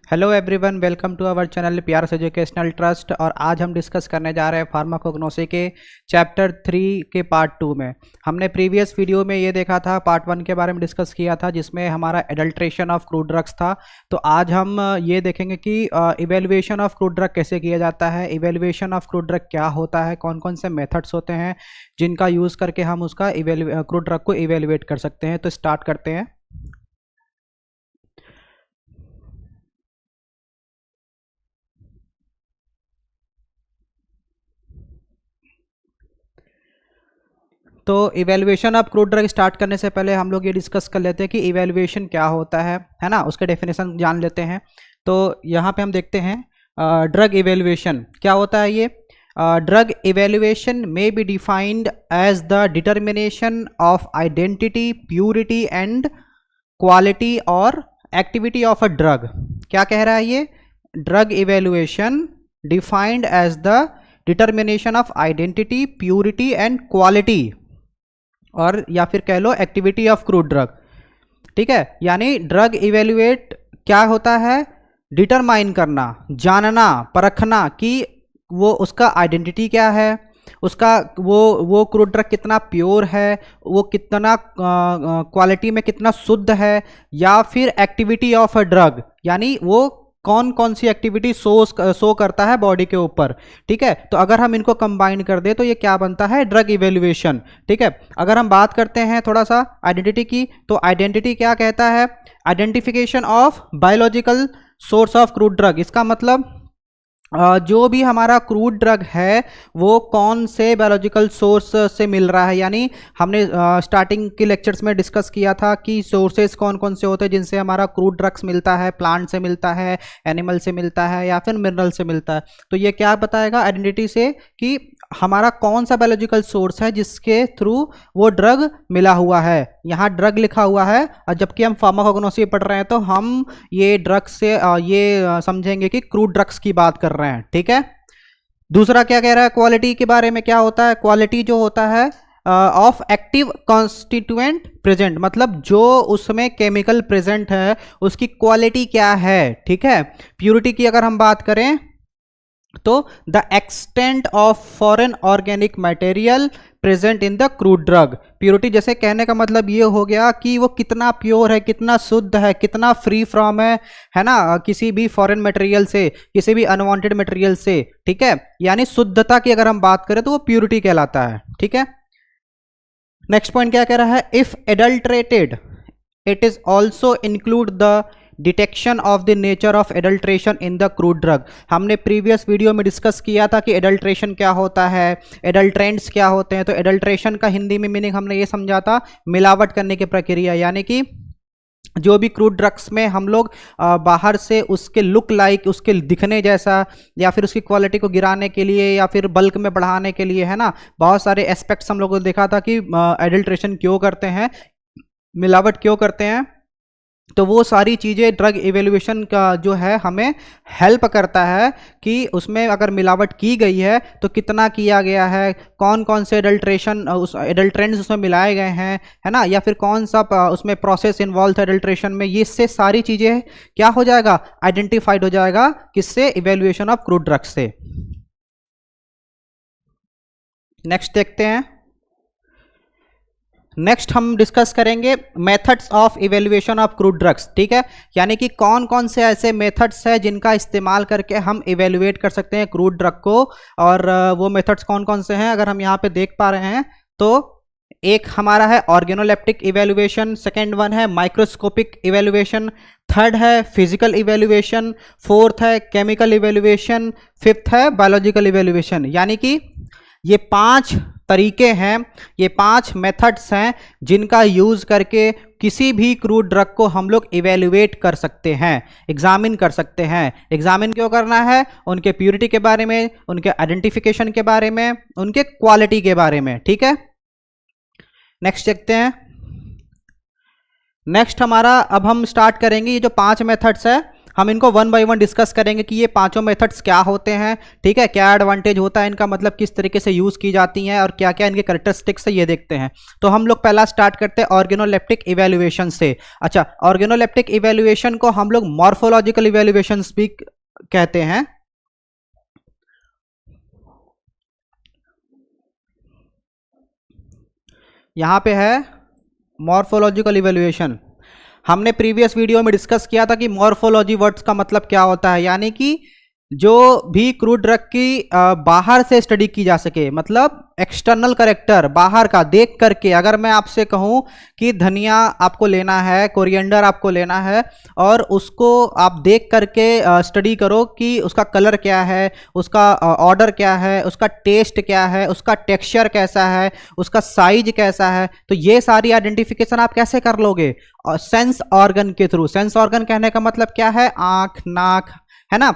Hello everyone, welcome to our channel PRS educational trust. और आज हम डिस्कस करने जा रहे हैं फार्माकोग्नोसी के चैप्टर 3 के पार्ट 2 में। हमने प्रीवियस वीडियो में ये देखा था, पार्ट 1 के बारे में डिस्कस किया था जिसमें हमारा एडल्ट्रेशन ऑफ क्रूड ड्रग्स था। तो आज हम ये देखेंगे कि इवेल्युएशन ऑफ क्रूड ड्रग कैसे किया जाता है, इवेल्युएशन ऑफ क्रूड ड्रग क्या होता है, कौन कौन से मेथड्स होते हैं जिनका यूज़ करके हम उसका क्रूड ड्रग को इवेल्युएट कर सकते हैं। तो स्टार्ट करते हैं। तो evaluation of crude drug start करने से पहले हम लोग ये डिस्कस कर लेते हैं कि इवेल्युएशन क्या होता है ना, उसके डेफिनेशन जान लेते हैं। तो यहाँ पे हम देखते हैं ड्रग इवेल्युएशन क्या होता है। ये drug evaluation may be defined as the determination of identity, purity and quality और एक्टिविटी ऑफ अ ड्रग। क्या कह रहा है ये? Drug evaluation defined as the determination of identity, purity and quality और या फिर कह लो एक्टिविटी ऑफ क्रूड ड्रग। ठीक है, यानी ड्रग इवेल्युएट क्या होता है? डिटरमाइन करना, जानना, परखना कि वो उसका आइडेंटिटी क्या है, उसका वो क्रूड ड्रग कितना प्योर है, वो कितना क्वालिटी में कितना शुद्ध है, या फिर एक्टिविटी ऑफ अ ड्रग यानी वो कौन कौन सी एक्टिविटी शो करता है बॉडी के ऊपर। ठीक है, तो अगर हम इनको कंबाइन कर दे तो ये क्या बनता है? Drug evaluation. ठीक है, अगर हम बात करते हैं थोड़ा सा आइडेंटिटी की, तो आइडेंटिटी क्या कहता है? Identification of biological source of crude drug. इसका मतलब जो भी हमारा क्रूड ड्रग है वो कौन से बायोलॉजिकल सोर्स से मिल रहा है। यानी हमने स्टार्टिंग के लेक्चर्स में डिस्कस किया था कि सोर्सेज कौन कौन से होते हैं जिनसे हमारा क्रूड ड्रग्स मिलता है। प्लांट से मिलता है, एनिमल से मिलता है, या फिर मिनरल से मिलता है। तो ये क्या बताएगा आइडेंटिटी से कि हमारा कौन सा बायोलॉजिकल सोर्स है जिसके थ्रू वो ड्रग मिला हुआ है। यहाँ ड्रग लिखा हुआ है, और जबकि हम फार्माकोग्नोसी पढ़ रहे हैं तो हम ये ड्रग्स से ये समझेंगे कि क्रूड ड्रग्स की बात कर रहे हैं। ठीक है, दूसरा क्या कह रहा है? क्वालिटी के बारे में क्या होता है? क्वालिटी जो होता है ऑफ एक्टिव कॉन्स्टिट्यूएंट प्रेजेंट, मतलब जो उसमें केमिकल प्रेजेंट है उसकी क्वालिटी क्या है। ठीक है, प्यूरिटी की अगर हम बात करें तो the extent of foreign organic material present in the crude drug. Purity जैसे कहने का मतलब ये हो गया कि वो कितना प्योर है, कितना शुद्ध है, कितना फ्री फ्रॉम है ना, किसी भी फॉरेन मटेरियल से, किसी भी अनवांटेड मटेरियल से। ठीक है, यानी शुद्धता की अगर हम बात करें तो वो प्योरिटी कहलाता है। ठीक है, नेक्स्ट पॉइंट क्या कह रहा है? If adulterated it is also include the detection of the nature of adulteration in the crude drug. हमने प्रीवियस वीडियो में डिस्कस किया था कि एडल्ट्रेशन क्या होता है, एडल्ट्रेंट्स क्या होते हैं। तो एडल्ट्रेशन का हिंदी में मीनिंग हमने ये समझा था, मिलावट करने की प्रक्रिया। यानी कि जो भी क्रूड ड्रग्स में हम लोग बाहर से उसके लुक लाइक, उसके दिखने जैसा, या फिर उसकी क्वालिटी को गिराने के लिए, या फिर बल्क में बढ़ाने के लिए, है ना, बहुत सारे एस्पेक्ट्स हम लोगों को देखा था कि एडल्ट्रेशन क्यों करते हैं, मिलावट क्यों करते हैं। तो वो सारी चीज़ें ड्रग इवेल्युएशन का जो है हमें हेल्प करता है कि उसमें अगर मिलावट की गई है तो कितना किया गया है, कौन कौन से एडल्ट्रेंट्स उसमें मिलाए गए हैं, है ना, या फिर कौन सा उसमें प्रोसेस इन्वॉल्व है एडल्ट्रेशन में। ये इससे सारी चीज़ें क्या हो जाएगा? आइडेंटिफाइड हो जाएगा। किससे? इवेल्युएशन ऑफ क्रूड ड्रग्स से। नेक्स्ट देखते हैं। नेक्स्ट हम डिस्कस करेंगे methods of evaluation of crude drugs. ठीक है, यानी कि कौन कौन से ऐसे मेथड्स हैं जिनका इस्तेमाल करके हम इवेल्युएट कर सकते हैं क्रूड ड्रग को। और वो मेथड्स कौन कौन से हैं अगर हम यहाँ पे देख पा रहे हैं तो एक हमारा है ऑर्गेनोलेप्टिक इवेल्युएशन, सेकेंड वन है माइक्रोस्कोपिक इवेल्युएशन, थर्ड है फिजिकल इवेल्युएशन, फोर्थ है केमिकल इवेल्युएशन, फिफ्थ है बायोलॉजिकल इवेल्युएशन। यानी कि ये 5 तरीके हैं, ये 5 मेथड्स हैं जिनका यूज करके किसी भी क्रूड ड्रग को हम लोग इवेल्युएट कर सकते हैं, एग्जामिन कर सकते हैं। एग्जामिन क्यों करना है? उनके प्यूरिटी के बारे में, उनके आइडेंटिफिकेशन के बारे में, उनके क्वालिटी के बारे में। ठीक है, नेक्स्ट देखते हैं। नेक्स्ट हमारा अब हम स्टार्ट करेंगे, ये जो 5 मेथड्स है हम इनको वन बाय वन डिस्कस करेंगे कि ये पांचों मेथड्स क्या होते हैं, ठीक है, क्या एडवांटेज होता है इनका, मतलब किस तरीके से यूज की जाती हैं और क्या क्या इनके कैरेक्टरिस्टिक्स है, ये देखते हैं। तो हम लोग पहला स्टार्ट करते हैं ऑर्गेनोलेप्टिक इवेल्युएशन से। अच्छा, ऑर्गेनोलेप्टिक इवेल्युएशन को हम लोग मॉर्फोलॉजिकल इवेल्युएशन भी कहते हैं। यहां पे है मॉर्फोलॉजिकल इवेल्युएशन। हमने प्रीवियस वीडियो में डिस्कस किया था कि मॉर्फोलॉजी वर्ड्स का मतलब क्या होता है, यानी कि जो भी क्रूड ड्रग की बाहर से स्टडी की जा सके, मतलब एक्सटर्नल कैरेक्टर, बाहर का देख करके। अगर मैं आपसे कहूं कि धनिया आपको लेना है, कोरिएंडर आपको लेना है, और उसको आप देख करके स्टडी करो कि उसका कलर क्या है, उसका ऑर्डर क्या है, उसका टेस्ट क्या है, उसका टेक्सचर कैसा है, उसका साइज कैसा है, तो ये सारी आइडेंटिफिकेशन आप कैसे कर लोगे? सेंस ऑर्गन के थ्रू। सेंस ऑर्गन कहने का मतलब क्या है? आंख, नाक, है ना,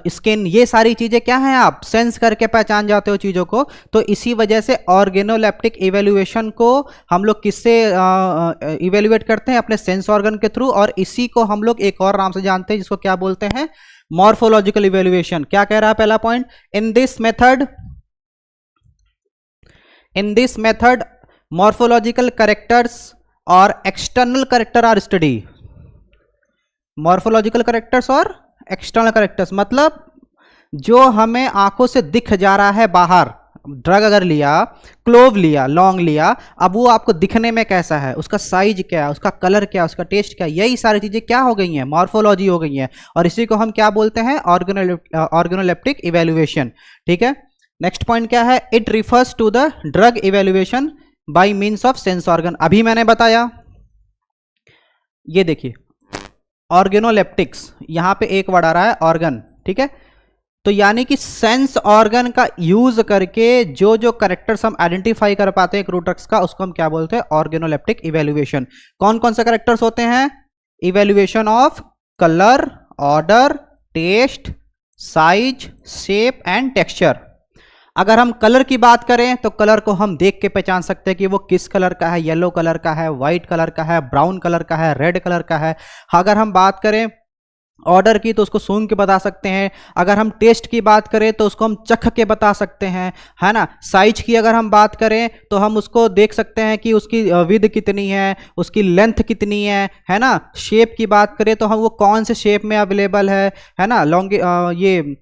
स्किन, ये सारी चीजें क्या है, आप सेंस करके पहचान जाते हो चीजों को। तो इसी वजह से ऑर्गेनोलेप्टिक इवेल्युएशन को हम लोग किससे इवेल्युएट करते हैं? अपने सेंस ऑर्गन के थ्रू। और इसी को हम लोग एक और नाम से जानते हैं जिसको क्या बोलते हैं? Morphological evaluation. क्या कह रहा है पहला point? In this method morphological characters और external character are study. Morphological characters और एक्सटर्नल कैरेक्टर्स मतलब जो हमें आंखों से दिख जा रहा है बाहर। ड्रग अगर लिया, क्लोव लिया, लौंग लिया, अब वो आपको दिखने में कैसा है, उसका साइज क्या है, उसका कलर क्या है, उसका टेस्ट क्या है, यही सारी चीजें क्या हो गई हैं? मॉर्फोलॉजी हो गई हैं। और इसी को हम क्या बोलते हैं? Organoleptic evaluation. ठीक है, नेक्स्ट पॉइंट क्या है? It refers to the drug evaluation by means of sense organ. अभी मैंने बताया, ये देखिए ऑर्गेनोलेप्टिक्स, यहां पे एक वर्ड आ रहा है ऑर्गन, ठीक है। तो यानी कि सेंस ऑर्गन का यूज करके जो जो कैरेक्टर्स हम आइडेंटिफाई कर पाते हैं क्रूड ड्रग्स का, उसको हम क्या बोलते हैं? Organoleptic evaluation. कौन कौन से कैरेक्टर्स होते हैं? Evaluation of colour, odour, taste, size, shape and texture. अगर हम कलर की बात करें तो कलर को हम देख के पहचान सकते हैं कि वो किस कलर का है, येलो कलर का है, व्हाइट कलर का है, ब्राउन कलर का है, रेड कलर का है। अगर हम बात करें ऑर्डर की तो उसको सूंघ के बता सकते हैं। अगर हम टेस्ट की बात करें तो उसको हम चख के बता सकते हैं, है ना। साइज की अगर हम बात करें तो हम उसको देख सकते हैं कि उसकी विड्थ कितनी है, उसकी लेंथ कितनी है ना। शेप की बात करें तो हम वो कौन से शेप में अवेलेबल है ना, लॉन्ग ये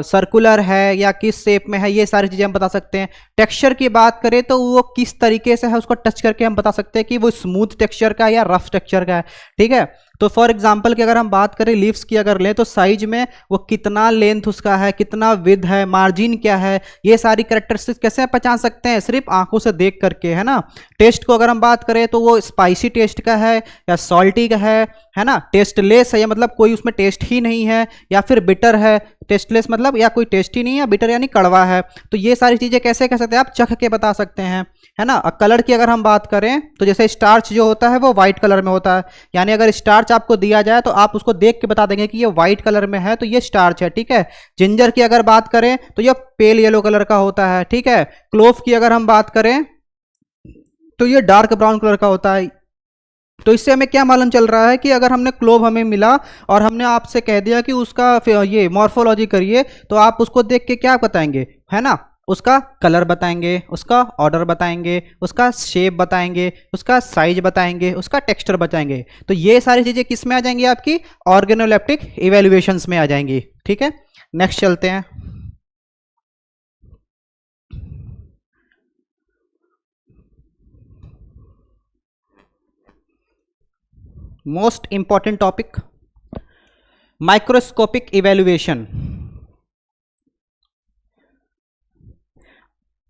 सर्कुलर है या किस शेप में है, ये सारी चीज़ें हम बता सकते हैं। टेक्सचर की बात करें तो वो किस तरीके से है, उसको टच करके हम बता सकते हैं कि वो स्मूथ टेक्सचर का है या रफ टेक्सचर का है, ठीक है। तो फॉर एग्जांपल की अगर हम बात करें लीव्स की अगर लें तो साइज में वो कितना लेंथ उसका है, कितना विड्थ है, मार्जिन क्या है, ये सारी कैरेक्टरिस्टिक्स कैसे पहचान सकते हैं? सिर्फ आंखों से देख करके, है ना। टेस्ट को अगर हम बात करें तो वो स्पाइसी टेस्ट का है या सॉल्टी का है ना, टेस्टलेस है या मतलब कोई उसमें टेस्ट ही नहीं है, या फिर बिटर है। टेस्टलेस मतलब या कोई टेस्ट ही नहीं है, बिटर यानी कड़वा है। तो ये सारी चीजें कैसे कह सकते हैं? आप चख के बता सकते हैं, है ना। कलर की अगर हम बात करें तो जैसे स्टार्च जो होता है वो व्हाइट कलर में होता है, यानी अगर स्टार्च आपको दिया जाए तो आप उसको देख के बता देंगे कि ये व्हाइट कलर में है तो ये स्टार्च है, ठीक है। जिंजर की अगर बात करें तो ये पेल येलो कलर का होता है, ठीक है। क्लोव की अगर हम बात करें तो ये डार्क ब्राउन कलर का होता है। तो इससे हमें क्या मालूम चल रहा है कि अगर हमने क्लोव हमें मिला और हमने आपसे कह दिया कि उसका ये मॉर्फोलॉजी करिए, तो आप उसको देख के क्या बताएंगे, है ना। उसका कलर बताएंगे, उसका ऑर्डर बताएंगे, उसका शेप बताएंगे, उसका साइज बताएंगे, उसका टेक्सचर बताएंगे। तो ये सारी चीज़ें किस में आ जाएंगी? आपकी ऑर्गेनोलेप्टिक इवेल्युएशंस में आ जाएंगी, ठीक है। नेक्स्ट चलते हैं। Most important topic, microscopic evaluation.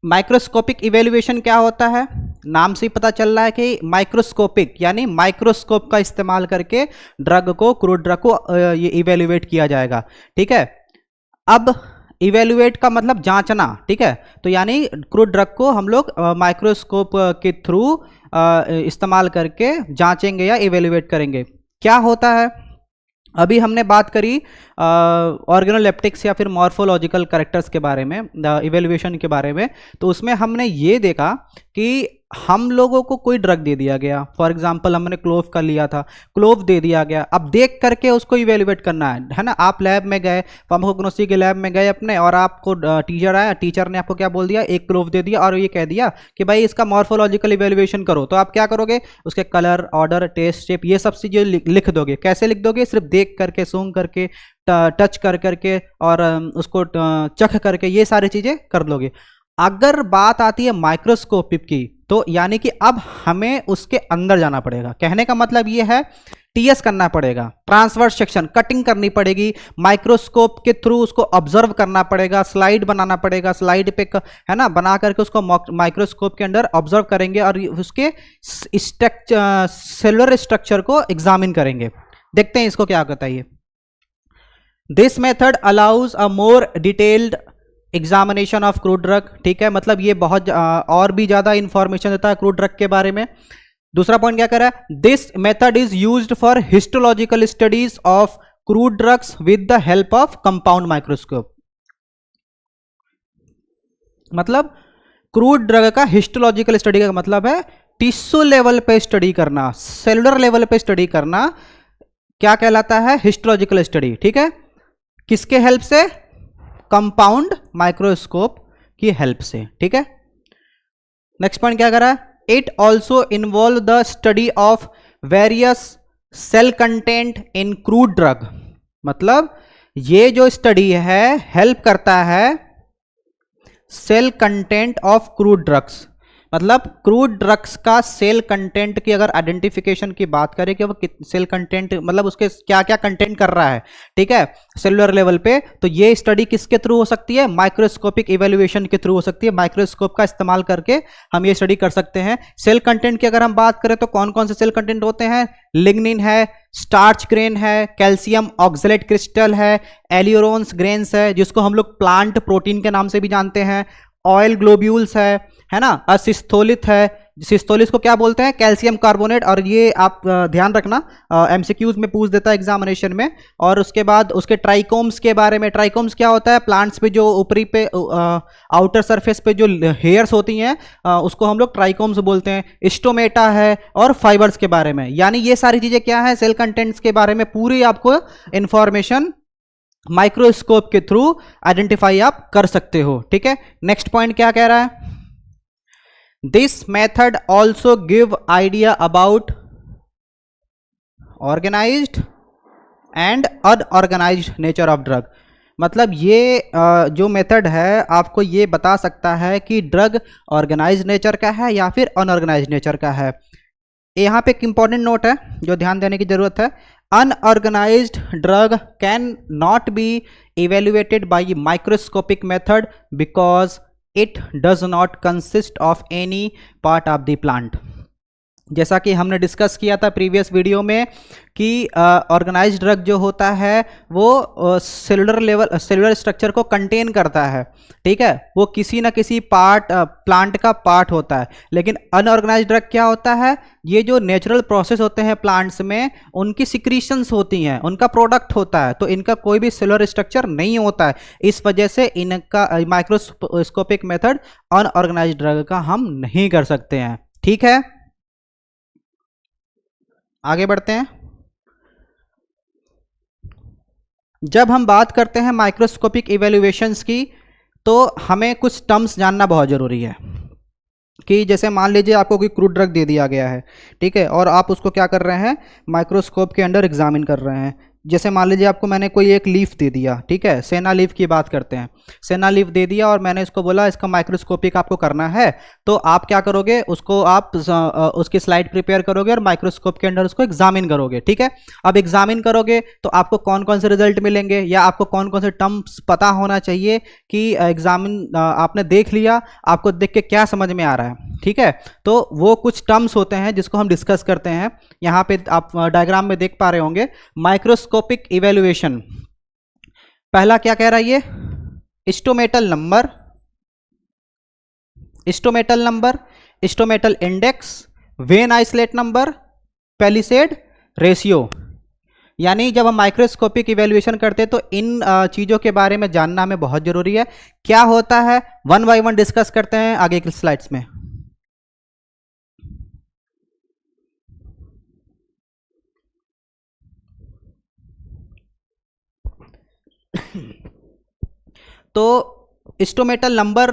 Microscopic evaluation क्या होता है? नाम से ही पता चल रहा है कि माइक्रोस्कोपिक यानी माइक्रोस्कोप का इस्तेमाल करके ड्रग को, क्रूड ड्रग को ये इवेल्युएट किया जाएगा, ठीक है। अब इवेल्युएट का मतलब जांचना, ठीक है। तो यानी क्रूड ड्रग को हम लोग माइक्रोस्कोप के थ्रू इस्तेमाल करके जांचेंगे या इवेल्युएट करेंगे। क्या होता है? अभी हमने बात करी ऑर्गेनोलेप्टिक्स या फिर मॉर्फोलॉजिकल कैरेक्टर्स के बारे में, इवेल्युएशन के बारे में। तो उसमें हमने ये देखा कि हम लोगों को कोई ड्रग दे दिया गया, फॉर एग्जांपल हमने क्लोव का लिया था, क्लोव दे दिया गया, अब देख करके उसको इवेल्युएट करना है ना। आप लैब में गए, फार्माकोग्नोसी के लैब में गए अपने, और आपको टीचर आया, टीचर ने आपको क्या बोल दिया, एक क्लोव दे दिया और ये कह दिया कि भाई इसका मॉर्फोलॉजिकल इवेल्युएशन करो, तो आप क्या करोगे, उसके कलर, ऑर्डर, टेस्ट, शेप, ये सब चीज़ें लिख दोगे। कैसे लिख दोगे, सिर्फ देख करके, सूंघ करके, टच कर करके और उसको चख करके, ये सारी चीज़ें कर लोगे। अगर बात आती है माइक्रोस्कोपिक की, तो यानी कि अब हमें उसके अंदर जाना पड़ेगा। कहने का मतलब ये है, टीएस करना पड़ेगा, ट्रांसवर्स सेक्शन, कटिंग करनी पड़ेगी, माइक्रोस्कोप के थ्रू उसको ऑब्जर्व करना पड़ेगा, स्लाइड बनाना पड़ेगा, स्लाइड पे है ना, बना करके उसको माइक्रोस्कोप के अंदर ऑब्जर्व करेंगे और उसके सेलुलर स्ट्रक्चर को एग्जामिन करेंगे। देखते हैं इसको क्या कहता है ये। This method allows a more detailed examination of crude drug. ठीक है, मतलब ये बहुत और भी ज्यादा इंफॉर्मेशन देता है क्रूड ड्रग के बारे में। दूसरा पॉइंट क्या कर रहा है, this method is used for histological studies of crude drugs with the help of compound microscope. मतलब क्रूड ड्रग का हिस्टोलॉजिकल स्टडी का मतलब है टिश्यू लेवल पे स्टडी करना, सेलुलर लेवल पे स्टडी करना, क्या कहलाता है, हिस्टोलॉजिकल स्टडी। ठीक है, किसके हेल्प से, कंपाउंड माइक्रोस्कोप की हेल्प से। ठीक है, नेक्स्ट पॉइंट क्या कर रहा है, it also involve the study of various cell content in crude drug. मतलब ये जो स्टडी है हेल्प करता है cell content of crude drugs. मतलब क्रूड ड्रग्स का सेल कंटेंट की अगर आइडेंटिफिकेशन की बात करें कि वो सेल कंटेंट मतलब उसके क्या क्या कंटेंट कर रहा है, ठीक है, सेलुलर लेवल पे, तो ये स्टडी किसके थ्रू हो सकती है, माइक्रोस्कोपिक इवेल्युएशन के थ्रू हो सकती है। माइक्रोस्कोप का इस्तेमाल करके हम ये स्टडी कर सकते हैं। सेल कंटेंट की अगर हम बात करें तो कौन कौन से सेल कंटेंट होते हैं, लिग्निन है, स्टार्च ग्रेन है, कैल्शियम ऑक्सलेट क्रिस्टल है, एल्यूरोन्स ग्रेन्स है जिसको हम लोग प्लांट प्रोटीन के नाम से भी जानते हैं, ऑयल ग्लोब्यूल्स है ना, सिस्थोलित है, सिस्थोलिस को क्या बोलते हैं, कैल्शियम कार्बोनेट, और ये आप ध्यान रखना एमसीक्यूज में पूछ देता है एग्जामिनेशन में। और उसके बाद उसके ट्राइकोम्स के बारे में, ट्राइकोम्स क्या होता है, प्लांट्स पे जो ऊपरी पे आउटर सरफेस पे जो हेयर्स होती हैं उसको हम लोग ट्राइकोम्स बोलते हैं। स्टोमेटा है, और फाइबर्स के बारे में, यानी ये सारी चीजें क्या है, सेल कंटेंट्स के बारे में पूरी आपको इंफॉर्मेशन माइक्रोस्कोप के थ्रू आइडेंटिफाई आप कर सकते हो। ठीक है, नेक्स्ट पॉइंट क्या कह रहा है, this method also give idea about organised and unorganised nature of drug. मतलब ये जो मेथड है आपको ये बता सकता है कि ड्रग ऑर्गेनाइज्ड नेचर का है या फिर अनऑर्गेनाइज्ड नेचर का है। यहाँ पे एक इंपॉर्टेंट नोट है जो ध्यान देने की जरूरत है, unorganized drug can not be evaluated by microscopic method because it does not consist of any part of the plant। जैसा कि हमने डिस्कस किया था प्रीवियस वीडियो में कि ऑर्गेनाइज्ड ड्रग जो होता है वो सेलुलर लेवल सेलुलर स्ट्रक्चर को कंटेन करता है, ठीक है, वो किसी ना किसी पार्ट प्लांट का पार्ट होता है। लेकिन अनऑर्गेनाइज्ड ड्रग क्या होता है, ये जो नेचुरल प्रोसेस होते हैं प्लांट्स में उनकी सिक्रीशंस होती हैं, उनका प्रोडक्ट होता है, तो इनका कोई भी सेलुलर स्ट्रक्चर नहीं होता है। इस वजह से इनका माइक्रोस्कोपिक मेथड अनऑर्गेनाइज्ड ड्रग का हम नहीं कर सकते हैं। ठीक है, आगे बढ़ते हैं। जब हम बात करते हैं माइक्रोस्कोपिक इवैल्यूएशंस की तो हमें कुछ टर्म्स जानना बहुत ज़रूरी है कि जैसे मान लीजिए आपको कोई क्रूड ड्रग दे दिया गया है, ठीक है, और आप उसको क्या कर रहे हैं, माइक्रोस्कोप के अंडर एग्जामिन कर रहे हैं। जैसे मान लीजिए आपको मैंने कोई एक लीफ दे दिया, ठीक है, सेना लीफ की बात करते हैं, सेना लीफ दे दिया और मैंने इसको बोला इसका माइक्रोस्कोपिक आपको करना है, तो आप क्या करोगे, उसको आप उसकी स्लाइड प्रिपेयर करोगे और माइक्रोस्कोप के अंदर उसको एग्जामिन करोगे। ठीक है, अब एग्जामिन करोगे तो आपको कौन कौन से रिजल्ट मिलेंगे या आपको कौन कौन से टर्म्स पता होना चाहिए कि एग्जामिन आपने देख लिया, आपको देख के क्या समझ में आ रहा है। ठीक है, तो वो कुछ टर्म्स होते हैं जिसको हम डिस्कस करते हैं। यहाँ पे आप डायग्राम में देख पा रहे होंगे माइक्रोस्कोपिक इवैल्यूएशन। पहला क्या कह रहा है ये, stomatal number, stomatal number, stomatal index, when isolate number, palisade ratio. यानी जब हम माइक्रोस्कोपिक इवैल्यूएशन करते हैं तो इन चीज़ों के बारे में जानना हमें बहुत ज़रूरी है। क्या होता है वन बाय वन डिस्कस करते हैं आगे की स्लाइड्स में। तो स्टोमेटल नंबर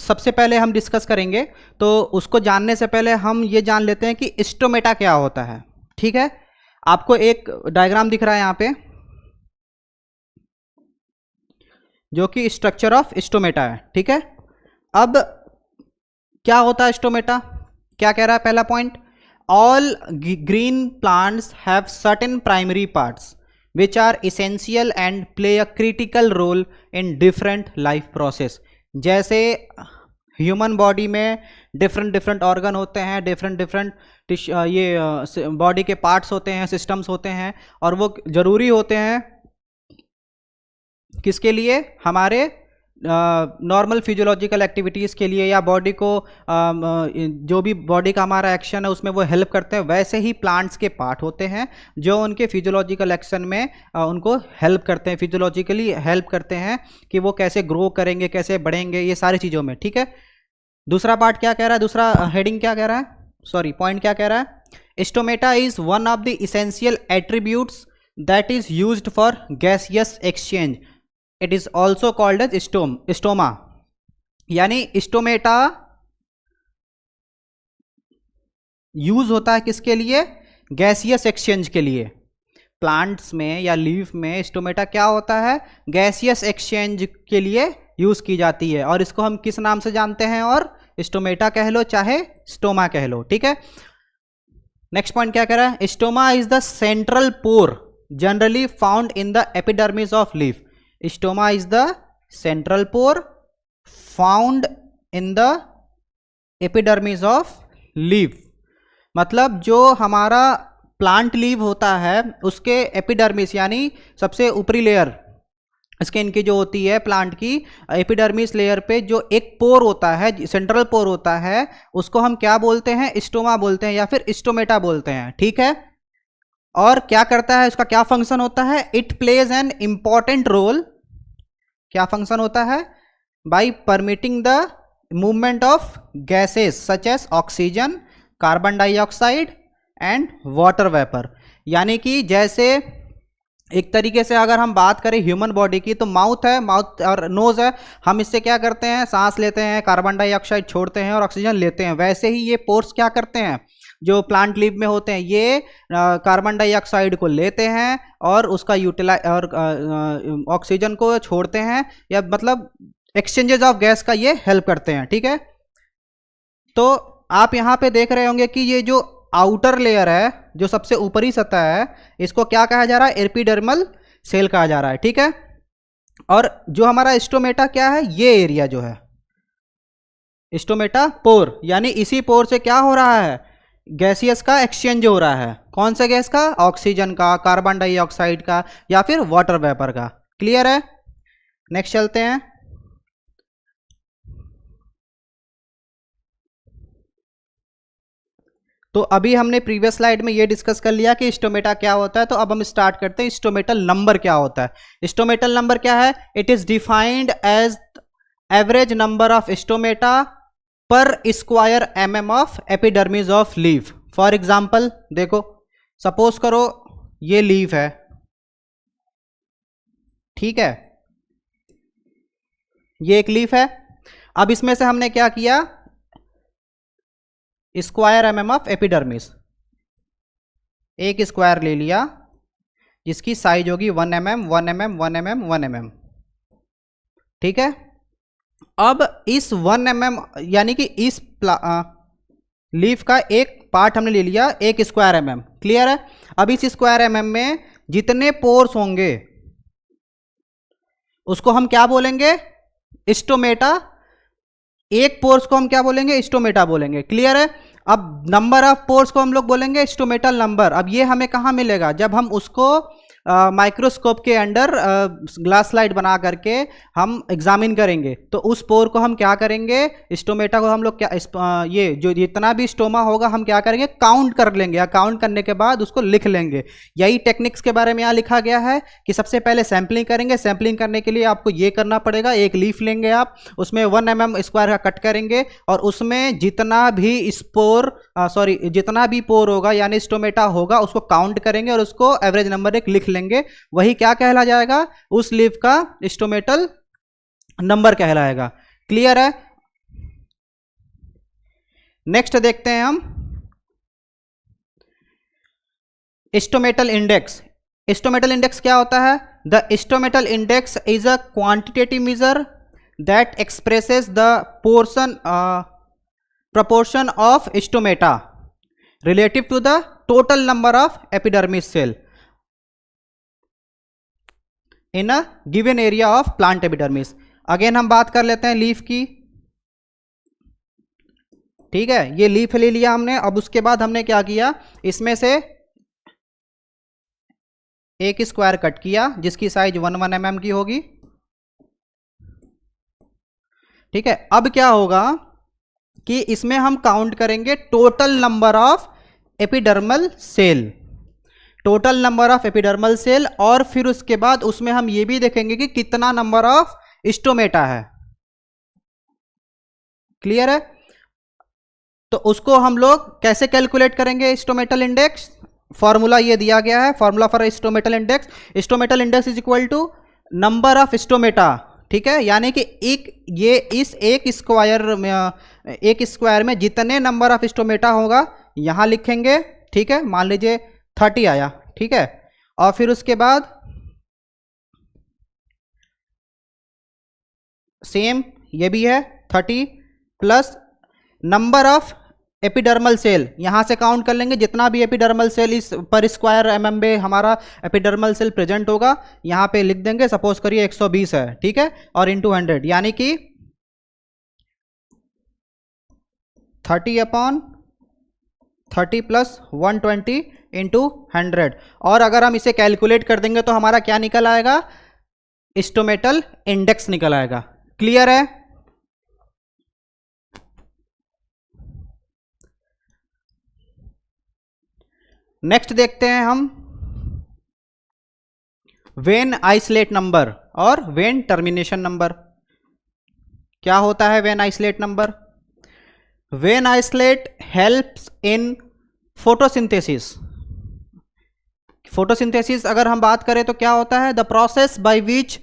सबसे पहले हम डिस्कस करेंगे, तो उसको जानने से पहले हम ये जान लेते हैं कि स्टोमेटा क्या होता है। ठीक है, आपको एक डायग्राम दिख रहा है यहाँ पे, जो कि स्ट्रक्चर ऑफ स्टोमेटा है। ठीक है, अब क्या होता है स्टोमेटा, क्या कह रहा है पहला point, all green plants have certain primary parts which are essential and play a critical role in different life process। जैसे ह्यूमन बॉडी में डिफरेंट ऑर्गन होते हैं, डिफरेंट ये बॉडी के पार्ट्स होते हैं, सिस्टम्स होते हैं, और वो ज़रूरी होते हैं किसके लिए, हमारे नॉर्मल फिजियोलॉजिकल एक्टिविटीज़ के लिए, या बॉडी को जो भी बॉडी का हमारा एक्शन है उसमें वो हेल्प करते हैं। वैसे ही प्लांट्स के पार्ट होते हैं जो उनके फिजियोलॉजिकल एक्शन में उनको हेल्प करते हैं, फिजियोलॉजिकली हेल्प करते हैं कि वो कैसे ग्रो करेंगे, कैसे बढ़ेंगे, ये सारी चीज़ों में। ठीक है, दूसरा पार्ट क्या कह रहा है, दूसरा हेडिंग क्या कह रहा है, सॉरी पॉइंट क्या कह रहा है, stomata is one of the essential attributes that is used for gaseous exchange. It is also called as stoma. यानी स्टोमेटा यूज होता है किसके लिए, गैसियस एक्सचेंज के लिए। प्लांट्स में या लीफ में स्टोमेटा क्या होता है, गैसियस एक्सचेंज के लिए यूज की जाती है, और इसको हम किस नाम से जानते हैं, और स्टोमेटा कह लो चाहे स्टोमा कह लो। ठीक है, नेक्स्ट पॉइंट क्या कह रहा है, stoma is the central pore generally found in the epidermis of leaf. Stoma is the central pore found in the epidermis of leaf. मतलब जो हमारा प्लांट लीव होता है उसके एपिडर्मिस यानी सबसे ऊपरी लेयर स्किन की जो होती है प्लांट की, एपिडर्मिस लेयर पे जो एक पोर होता है, सेंट्रल पोर होता है, उसको हम क्या बोलते हैं, स्टोमा बोलते हैं या फिर स्टोमेटा बोलते हैं। ठीक है, और क्या करता है, उसका क्या फंक्शन होता है, it plays an important role. क्या फंक्शन होता है, by permitting the movement of gases such as oxygen, carbon dioxide and water vapour. यानी कि जैसे एक तरीके से अगर हम बात करें ह्यूमन बॉडी की, तो माउथ है, माउथ और नोज है, हम इससे क्या करते हैं, सांस लेते हैं, कार्बन डाइऑक्साइड छोड़ते हैं और ऑक्सीजन लेते हैं। वैसे ही ये पोर्स क्या करते हैं, जो प्लांट लीफ में होते हैं, ये कार्बन डाइऑक्साइड को लेते हैं और उसका और ऑक्सीजन को छोड़ते हैं, या मतलब एक्सचेंजेस ऑफ गैस का ये हेल्प करते हैं। ठीक है, तो आप यहाँ पे देख रहे होंगे कि ये जो आउटर लेयर है, जो सबसे ऊपरी सतह है, इसको क्या कहा जा रहा है, एपिडर्मल सेल कहा जा रहा है। ठीक है, और जो हमारा स्टोमेटा क्या है, ये एरिया जो है स्टोमेटा पोर, यानी इसी पोर से क्या हो रहा है, गैसियस का एक्सचेंज हो रहा है। कौन सा गैस का, ऑक्सीजन का, कार्बन डाइऑक्साइड का, या फिर वाटर वेपर का। क्लियर है, नेक्स्ट चलते हैं। तो अभी हमने प्रीवियस स्लाइड में ये डिस्कस कर लिया कि स्टोमेटा क्या होता है, तो अब हम स्टार्ट करते हैं स्टोमेटल नंबर क्या होता है। स्टोमेटल नंबर क्या है, it is defined as average number of stomata per square mm of epidermis of leaf. For example देखो, सपोज करो ये लीफ है, ठीक है, ये एक लीफ है। अब इसमें से हमने क्या किया, स्क्वायर mm ऑफ एपिडर्मिस, एक स्क्वायर ले लिया जिसकी साइज होगी 1 mm, 1 mm, 1 mm, 1 mm। ठीक है, अब इस 1 mm यानी कि इस लीफ का एक पार्ट हमने ले लिया, एक स्क्वायर mm। क्लियर है, अब इस स्क्वायर mm में जितने पोर्स होंगे उसको हम क्या बोलेंगे, स्टोमेटा। एक पोर्स को हम क्या बोलेंगे, स्टोमेटा बोलेंगे। क्लियर है, अब नंबर ऑफ पोर्स को हम लोग बोलेंगे स्टोमेटल नंबर। अब ये हमें कहाँ मिलेगा, जब हम उसको माइक्रोस्कोप के अंडर ग्लास स्लाइड बना करके हम एग्जामिन करेंगे, तो उस पोर को हम क्या करेंगे, स्टोमेटा को हम लोग क्या ये जो जितना भी स्टोमा होगा हम क्या करेंगे, काउंट कर लेंगे, या काउंट करने के बाद उसको लिख लेंगे। यही टेक्निक्स के बारे में यहाँ लिखा गया है कि सबसे पहले सैम्पलिंग करेंगे। सैम्पलिंग करने के लिए आपको ये करना पड़ेगा, एक लीफ लेंगे आप, उसमें 1 mm स्क्वायर का कट करेंगे और उसमें जितना भी पोर होगा यानी स्टोमेटा होगा उसको काउंट करेंगे और उसको एवरेज नंबर एक लिख लेंगे। लेंगे, वही क्या कहला जाएगा, उस लीफ का स्टोमेटल नंबर कहलाएगा। क्लियर है? नेक्स्ट देखते हैं हम स्टोमेटल इंडेक्स। स्टोमेटल इंडेक्स क्या होता है? The stomatal index is a quantitative measure that expresses the proportion of stomata relative to the total number of epidermis cell in a given area of plant epidermis। Again हम बात कर लेते हैं leaf की। ठीक है, ये लीफ ले लिया हमने। अब उसके बाद हमने क्या किया, इसमें से एक स्क्वायर कट किया जिसकी साइज 1 mm की होगी। ठीक है, अब क्या होगा कि इसमें हम काउंट करेंगे total number of epidermal cell, total number of epidermal cell, और फिर उसके बाद उसमें हम ये भी देखेंगे कि कितना नंबर ऑफ स्टोमेटा है। क्लियर है? तो उसको हम लोग कैसे कैलकुलेट करेंगे स्टोमेटल इंडेक्स? फॉर्मूला ये दिया गया है, formula for stomatal index. Stomatal index is equal to number of stomata. ठीक है, यानी कि एक स्क्वायर में जितने नंबर ऑफ स्टोमेटा होगा यहां लिखेंगे। ठीक है, मान लीजिए 30 आया। ठीक है, और फिर उसके बाद सेम ये भी है 30 plus number of epidermal cell, यहां से काउंट कर लेंगे जितना भी एपिडर्मल सेल इस पर स्क्वायर mm में हमारा एपिडर्मल सेल प्रेजेंट होगा, यहां पे लिख देंगे। सपोज करिए 120 है। ठीक है, और इंटू 100 यानी कि 30/30 प्लस 120 इंटू 100। और अगर हम इसे कैलकुलेट कर देंगे तो हमारा क्या निकल आएगा, स्टोमेटल इंडेक्स निकल आएगा। क्लियर है? नेक्स्ट देखते हैं हम वेन आइसोलेट नंबर और वेन टर्मिनेशन नंबर। क्या होता है vein isolate number? When isolate helps in photosynthesis. Photosynthesis अगर हम बात करें तो क्या होता है, the process by which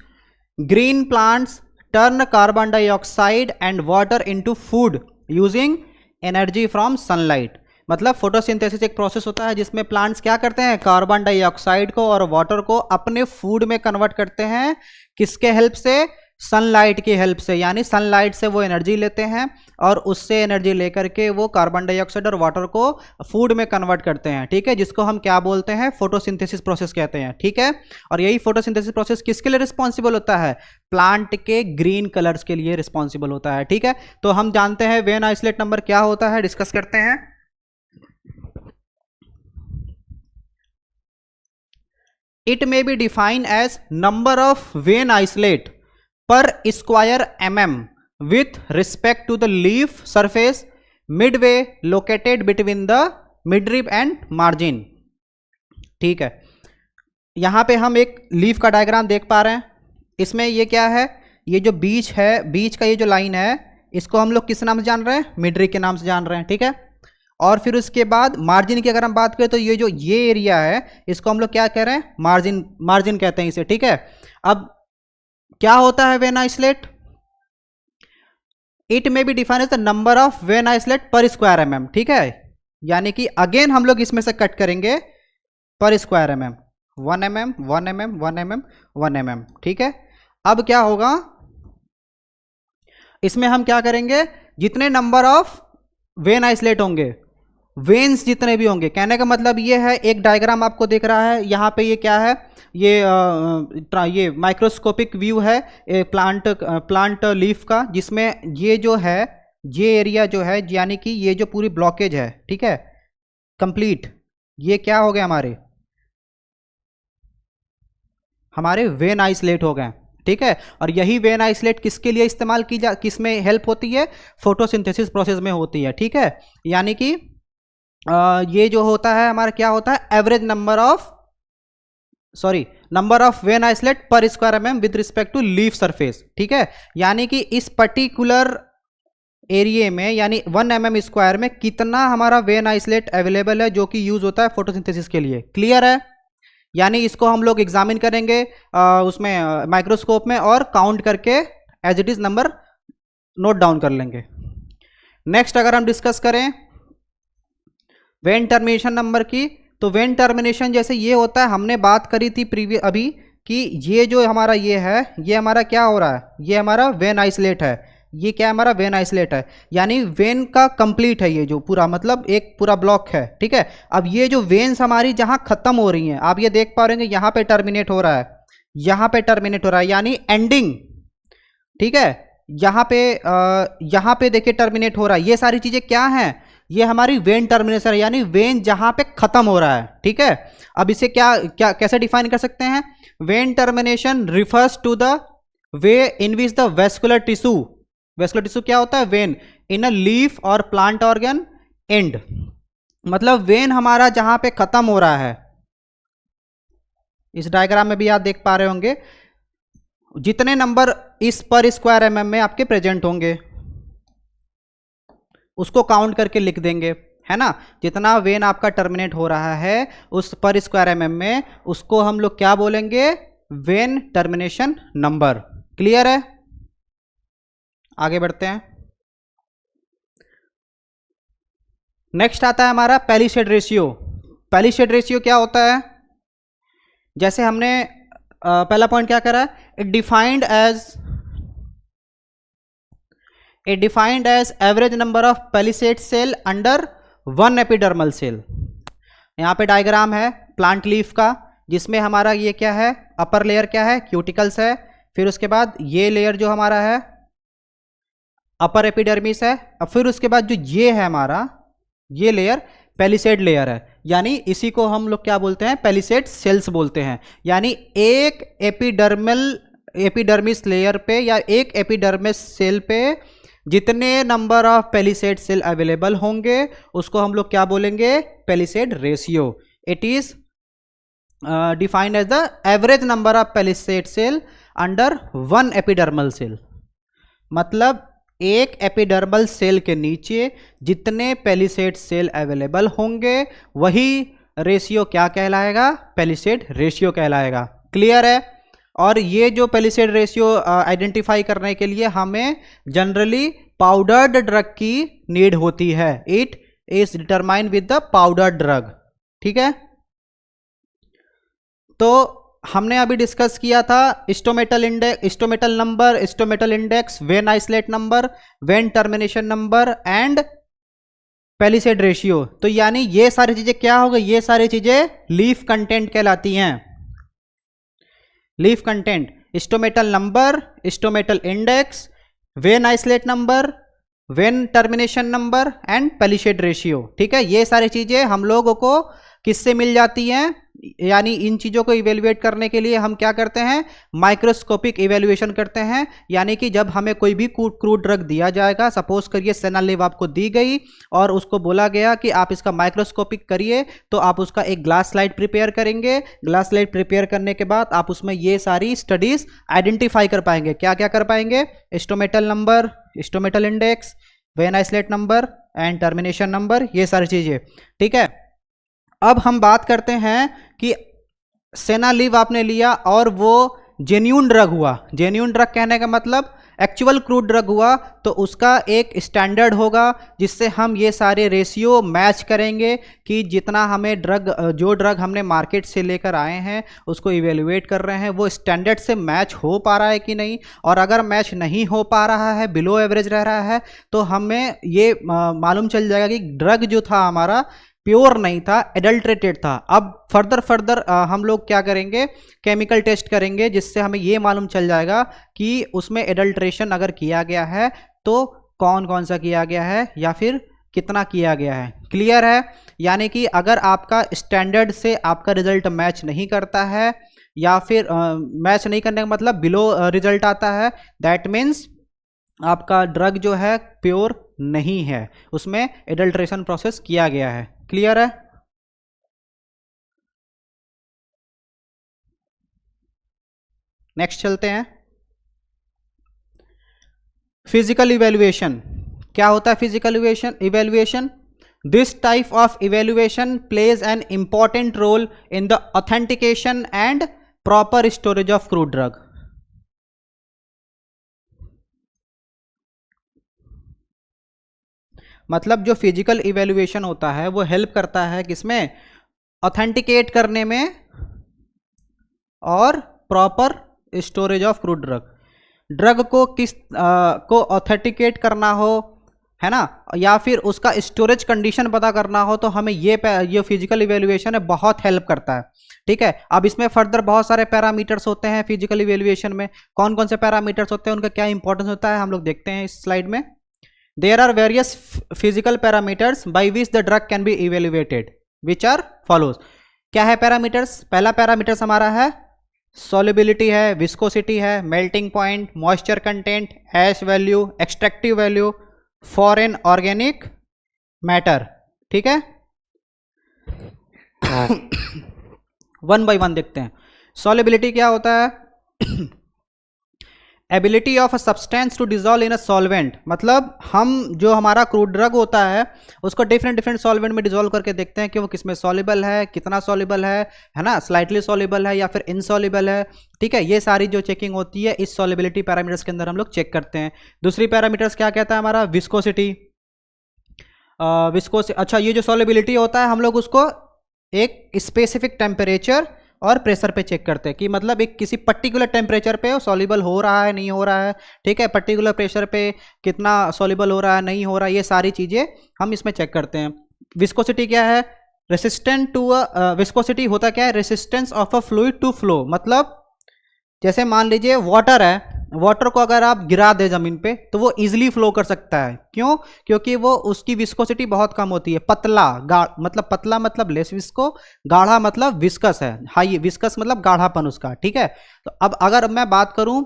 green plants turn carbon dioxide and water into food using energy from sunlight. मतलब फोटोसिंथेसिस एक प्रोसेस होता है जिसमें प्लांट्स क्या करते हैं, कार्बन डाइऑक्साइड को और वाटर को अपने फूड में कन्वर्ट करते हैं। किसके हेल्प से? सनलाइट की हेल्प से। यानी सनलाइट से वो एनर्जी लेते हैं और उससे एनर्जी लेकर के वो कार्बन डाइऑक्साइड और वाटर को फूड में कन्वर्ट करते हैं। ठीक है, जिसको हम क्या बोलते हैं, फोटोसिंथेसिस प्रोसेस कहते हैं। ठीक है, और यही फोटोसिंथेसिस प्रोसेस किसके लिए रिस्पॉन्सिबल होता है? प्लांट के ग्रीन कलर्स के लिए रिस्पॉन्सिबल होता है। ठीक है, तो हम जानते हैं वेन आइसोलेट नंबर क्या होता है, डिस्कस करते हैं। It may be defined as number of vein isolate per square mm with respect to the leaf surface midway located between the midrib and margin। ठीक है, यहां पे हम एक लीफ का डायग्राम देख पा रहे हैं। इसमें ये क्या है, ये जो बीच है, बीच का ये जो लाइन है, इसको हम लोग किस नाम से जान रहे हैं, मिडरिब के नाम से जान रहे हैं। ठीक है, और फिर उसके बाद मार्जिन की अगर हम बात करें तो ये जो ये एरिया है इसको हम लोग क्या कह रहे हैं, मार्जिन, मार्जिन कहते हैं इसे। ठीक है, अब क्या होता है vein islet? It may be define as the number of vein islet per square mm। ठीक है, यानी कि अगेन हम लोग इसमें से कट करेंगे पर square mm, 1 mm 1 mm 1 mm 1 mm। ठीक है, अब क्या होगा, इसमें हम क्या करेंगे, जितने नंबर ऑफ वेन आइसोलेट होंगे, वेन्स जितने भी होंगे, कहने का मतलब ये है, एक डायग्राम आपको दिख रहा है यहाँ पे, ये क्या है, ये माइक्रोस्कोपिक व्यू है प्लांट लीफ का, जिसमें ये जो है, ये एरिया जो है, यानी कि ये जो पूरी ब्लॉकेज है, ठीक है, कंप्लीट, ये क्या हो गए, हमारे वेन आइसोलेट हो गए। ठीक है, और यही वेन आइसोलेट किसके लिए इस्तेमाल की किसमें हेल्प होती है, फोटोसिंथेसिस प्रोसेस में होती है। ठीक है, यानी कि ये जो होता है हमारा क्या होता है, average number of vein islet per square mm with respect to leaf surface. ठीक है, यानी कि इस पर्टिकुलर एरिया में, यानी 1 mm स्क्वायर में कितना हमारा वेन आइसोलेट अवेलेबल है जो कि यूज होता है फोटोसिंथेसिस के लिए। क्लियर है? यानी इसको हम लोग एग्जामिन करेंगे उसमें माइक्रोस्कोप में और काउंट करके as it is number note down कर लेंगे। नेक्स्ट अगर हम डिस्कस करें वेन टर्मिनेशन नंबर की, तो वेन टर्मिनेशन जैसे ये होता है, हमने बात करी थी प्रीवियस अभी कि ये जो हमारा ये है, ये हमारा क्या हो रहा है, ये हमारा वेन आइसोलेट है, ये क्या है हमारा वेन आइसोलेट है, यानी वेन का कंप्लीट है ये जो पूरा, मतलब एक पूरा ब्लॉक है, ठीक है। अब ये जो वेन्स हमारी जहां खत्म हो रही हैं, आप ये देख पा रहे हैं यहां पे टर्मिनेट हो रहा है, यहां पे टर्मिनेट हो रहा है यानी एंडिंग, ठीक है। यहाँ पे देखिए टर्मिनेट हो रहा है, ये सारी चीजें क्या हैं, ये हमारी वेन टर्मिनेशन है, यानी वेन जहां पे खत्म हो रहा है, ठीक है। अब इसे क्या क्या कैसे डिफाइन कर सकते हैं, vein termination refers to the way in which the vascular tissue क्या होता है, वेन इन अ लीफ और प्लांट ऑर्गन एंड, मतलब वेन हमारा जहां पे खत्म हो रहा है, इस डायग्राम में भी आप देख पा रहे होंगे जितने नंबर इस पर स्क्वायर एमएम में आपके प्रेजेंट होंगे उसको काउंट करके लिख देंगे, है ना। जितना वेन आपका टर्मिनेट हो रहा है उस पर स्क्वायर एमएम में, उसको हम लोग क्या बोलेंगे, वेन टर्मिनेशन नंबर। क्लियर है, आगे बढ़ते हैं। नेक्स्ट आता है हमारा पैलिसेड रेशियो। पैलिसेड रेशियो क्या होता है, जैसे हमने पहला पॉइंट क्या करा, it defined as average number of palisade cell under one epidermal cell. यहाँ पे डायग्राम है प्लांट लीफ का, जिसमें हमारा ये क्या है, अपर लेयर क्या है, क्यूटिकल्स है, फिर उसके बाद ये लेयर जो हमारा है अपर एपिडर्मिस है, और फिर उसके बाद जो ये है हमारा ये लेयर पैलिसेड लेयर है, यानी इसी को हम लोग क्या बोलते हैं, पैलिसेड सेल्स बोलते हैं। यानी एक एपिडर्मिस लेयर पे या एक एपिडर्मिस सेल पे जितने number of palisade cell available होंगे उसको हम लोग क्या बोलेंगे, palisade ratio. It is defined as the average number of palisade cell under one epidermal cell, मतलब एक एपिडर्मल सेल के नीचे जितने पैलिसेड सेल अवेलेबल होंगे वही रेशियो क्या कहलाएगा, पैलिसेड रेशियो कहलाएगा। क्लियर है। और ये जो पैलिसेड रेशियो आइडेंटिफाई करने के लिए हमें जनरली पाउडर्ड ड्रग की नीड होती है, it is determined with the powdered drug, ठीक है। तो हमने अभी डिस्कस किया था stomatal number, stomatal index, when isolate number, when termination number and palisade ratio. तो यानी ये सारी चीजें क्या हो गई, ये सारी चीजें लीफ कंटेंट कहलाती हैं। Leaf content, stomatal number, stomatal index, when isolate number, when termination number and palisade ratio, ठीक है। ये सारी चीजें हम लोगों को किससे मिल जाती हैं, यानी इन चीज़ों को इवेल्युएट करने के लिए हम क्या करते हैं, माइक्रोस्कोपिक इवेल्युएशन करते हैं। यानी कि जब हमें कोई भी क्रूड ड्रग दिया जाएगा, सपोज करिए सेनालिव आपको दी गई और उसको बोला गया कि आप इसका माइक्रोस्कोपिक करिए, तो आप उसका एक ग्लास स्लाइड प्रिपेयर करेंगे। ग्लास स्लाइड प्रिपेयर करने के बाद आप उसमें ये सारी स्टडीज आइडेंटिफाई कर पाएंगे। क्या क्या कर पाएंगे, stomatal number, stomatal index, when isolate number and termination number, ये सारी चीज़ें, ठीक है। अब हम बात करते हैं कि सेनालिव आपने लिया और वो जेन्यून ड्रग हुआ। जेन्यून ड्रग कहने का मतलब एक्चुअल क्रूड ड्रग हुआ, तो उसका एक स्टैंडर्ड होगा जिससे हम ये सारे रेशियो मैच करेंगे कि जितना हमें ड्रग, जो ड्रग हमने मार्केट से लेकर आए हैं उसको इवेल्युएट कर रहे हैं, वो स्टैंडर्ड से मैच हो पा रहा है कि नहीं। और अगर मैच नहीं हो पा रहा है, बिलो एवरेज रह रहा है, तो हमें ये मालूम चल जाएगा कि ड्रग जो था हमारा प्योर नहीं था, एडल्ट्रेटेड था। अब फर्दर हम लोग क्या करेंगे, केमिकल टेस्ट करेंगे, जिससे हमें ये मालूम चल जाएगा कि उसमें एडल्ट्रेशन अगर किया गया है तो कौन कौन सा किया गया है या फिर कितना किया गया है। क्लियर है। यानी कि अगर आपका स्टैंडर्ड से आपका रिजल्ट मैच नहीं करता है या फिर मैच नहीं करने का मतलब बिलो रिजल्ट आता है, दैट मीन्स आपका ड्रग जो है प्योर नहीं है, उसमें एडल्ट्रेशन प्रोसेस किया गया है। क्लियर है। नेक्स्ट चलते हैं, फिजिकल इवैल्यूएशन। क्या होता है physical evaluation? This type of evaluation plays an important role in the authentication and proper storage of crude drug. मतलब जो फिजिकल इवेल्युएशन होता है वो हेल्प करता है किसमें, ऑथेंटिकेट करने में और proper storage of crude drug. Drug को को ऑथेंटिकेट करना हो, है ना, या फिर उसका स्टोरेज कंडीशन पता करना हो, तो हमें ये फिजिकल इवेल्युएशन है बहुत हेल्प करता है। ठीक है, अब इसमें फर्दर बहुत सारे पैरामीटर्स होते हैं फिजिकल इवेल्युएशन में। कौन कौन से पैरामीटर्स होते हैं, उनका क्या इंपॉर्टेंस होता है, हम लोग देखते हैं इस स्लाइड में। There are various physical parameters by which the drug can be evaluated, which are follows। क्या है पैरामीटर्स? पहला पैरामीटर्स हमारा है solubility है, viscosity है, melting point, moisture content, ash value, extractive value, foreign organic matter। ठीक है, वन बाय वन देखते हैं। solubility क्या होता है? Ability of a substance to dissolve in a solvent, मतलब हम जो हमारा क्रूड ड्रग होता है उसको डिफरेंट डिफरेंट सॉल्वेंट में डिजोल्व करके देखते हैं कि वो किसमें सॉल्युबल है, कितना सॉल्युबल है ना, स्लाइटली सॉल्युबल है या फिर इनसॉल्युबल है। ठीक है, ये सारी जो चेकिंग होती है इस सॉल्युबिलिटी पैरामीटर्स के अंदर हम लोग चेक करते हैं। दूसरी पैरामीटर्स क्या कहता है हमारा, विस्कोसिटी। अच्छा, ये जो सॉल्युबिलिटी होता है हम लोग उसको एक स्पेसिफिक टेम्परेचर और प्रेशर पे चेक करते हैं कि मतलब एक किसी पर्टिकुलर टेम्परेचर पे सॉल्युबल हो रहा है नहीं हो रहा है। ठीक है, पर्टिकुलर प्रेशर पे कितना सॉल्युबल हो रहा है नहीं हो रहा है, ये सारी चीज़ें हम इसमें चेक करते हैं। विस्कोसिटी क्या है, रेसिस्टेंट टू विस्कोसिटी होता क्या है, resistance of a fluid to flow. मतलब जैसे मान लीजिए वाटर है, वाटर को अगर आप गिरा दे जमीन पे तो वो इजीली फ्लो कर सकता है। क्यों? क्योंकि वो उसकी विस्कोसिटी बहुत कम होती है। पतला मतलब पतला मतलब लेस विस्को, गाढ़ा मतलब विस्कस है, हाई विस्कस मतलब गाढ़ापन उसका। ठीक है, तो अब अगर मैं बात करूं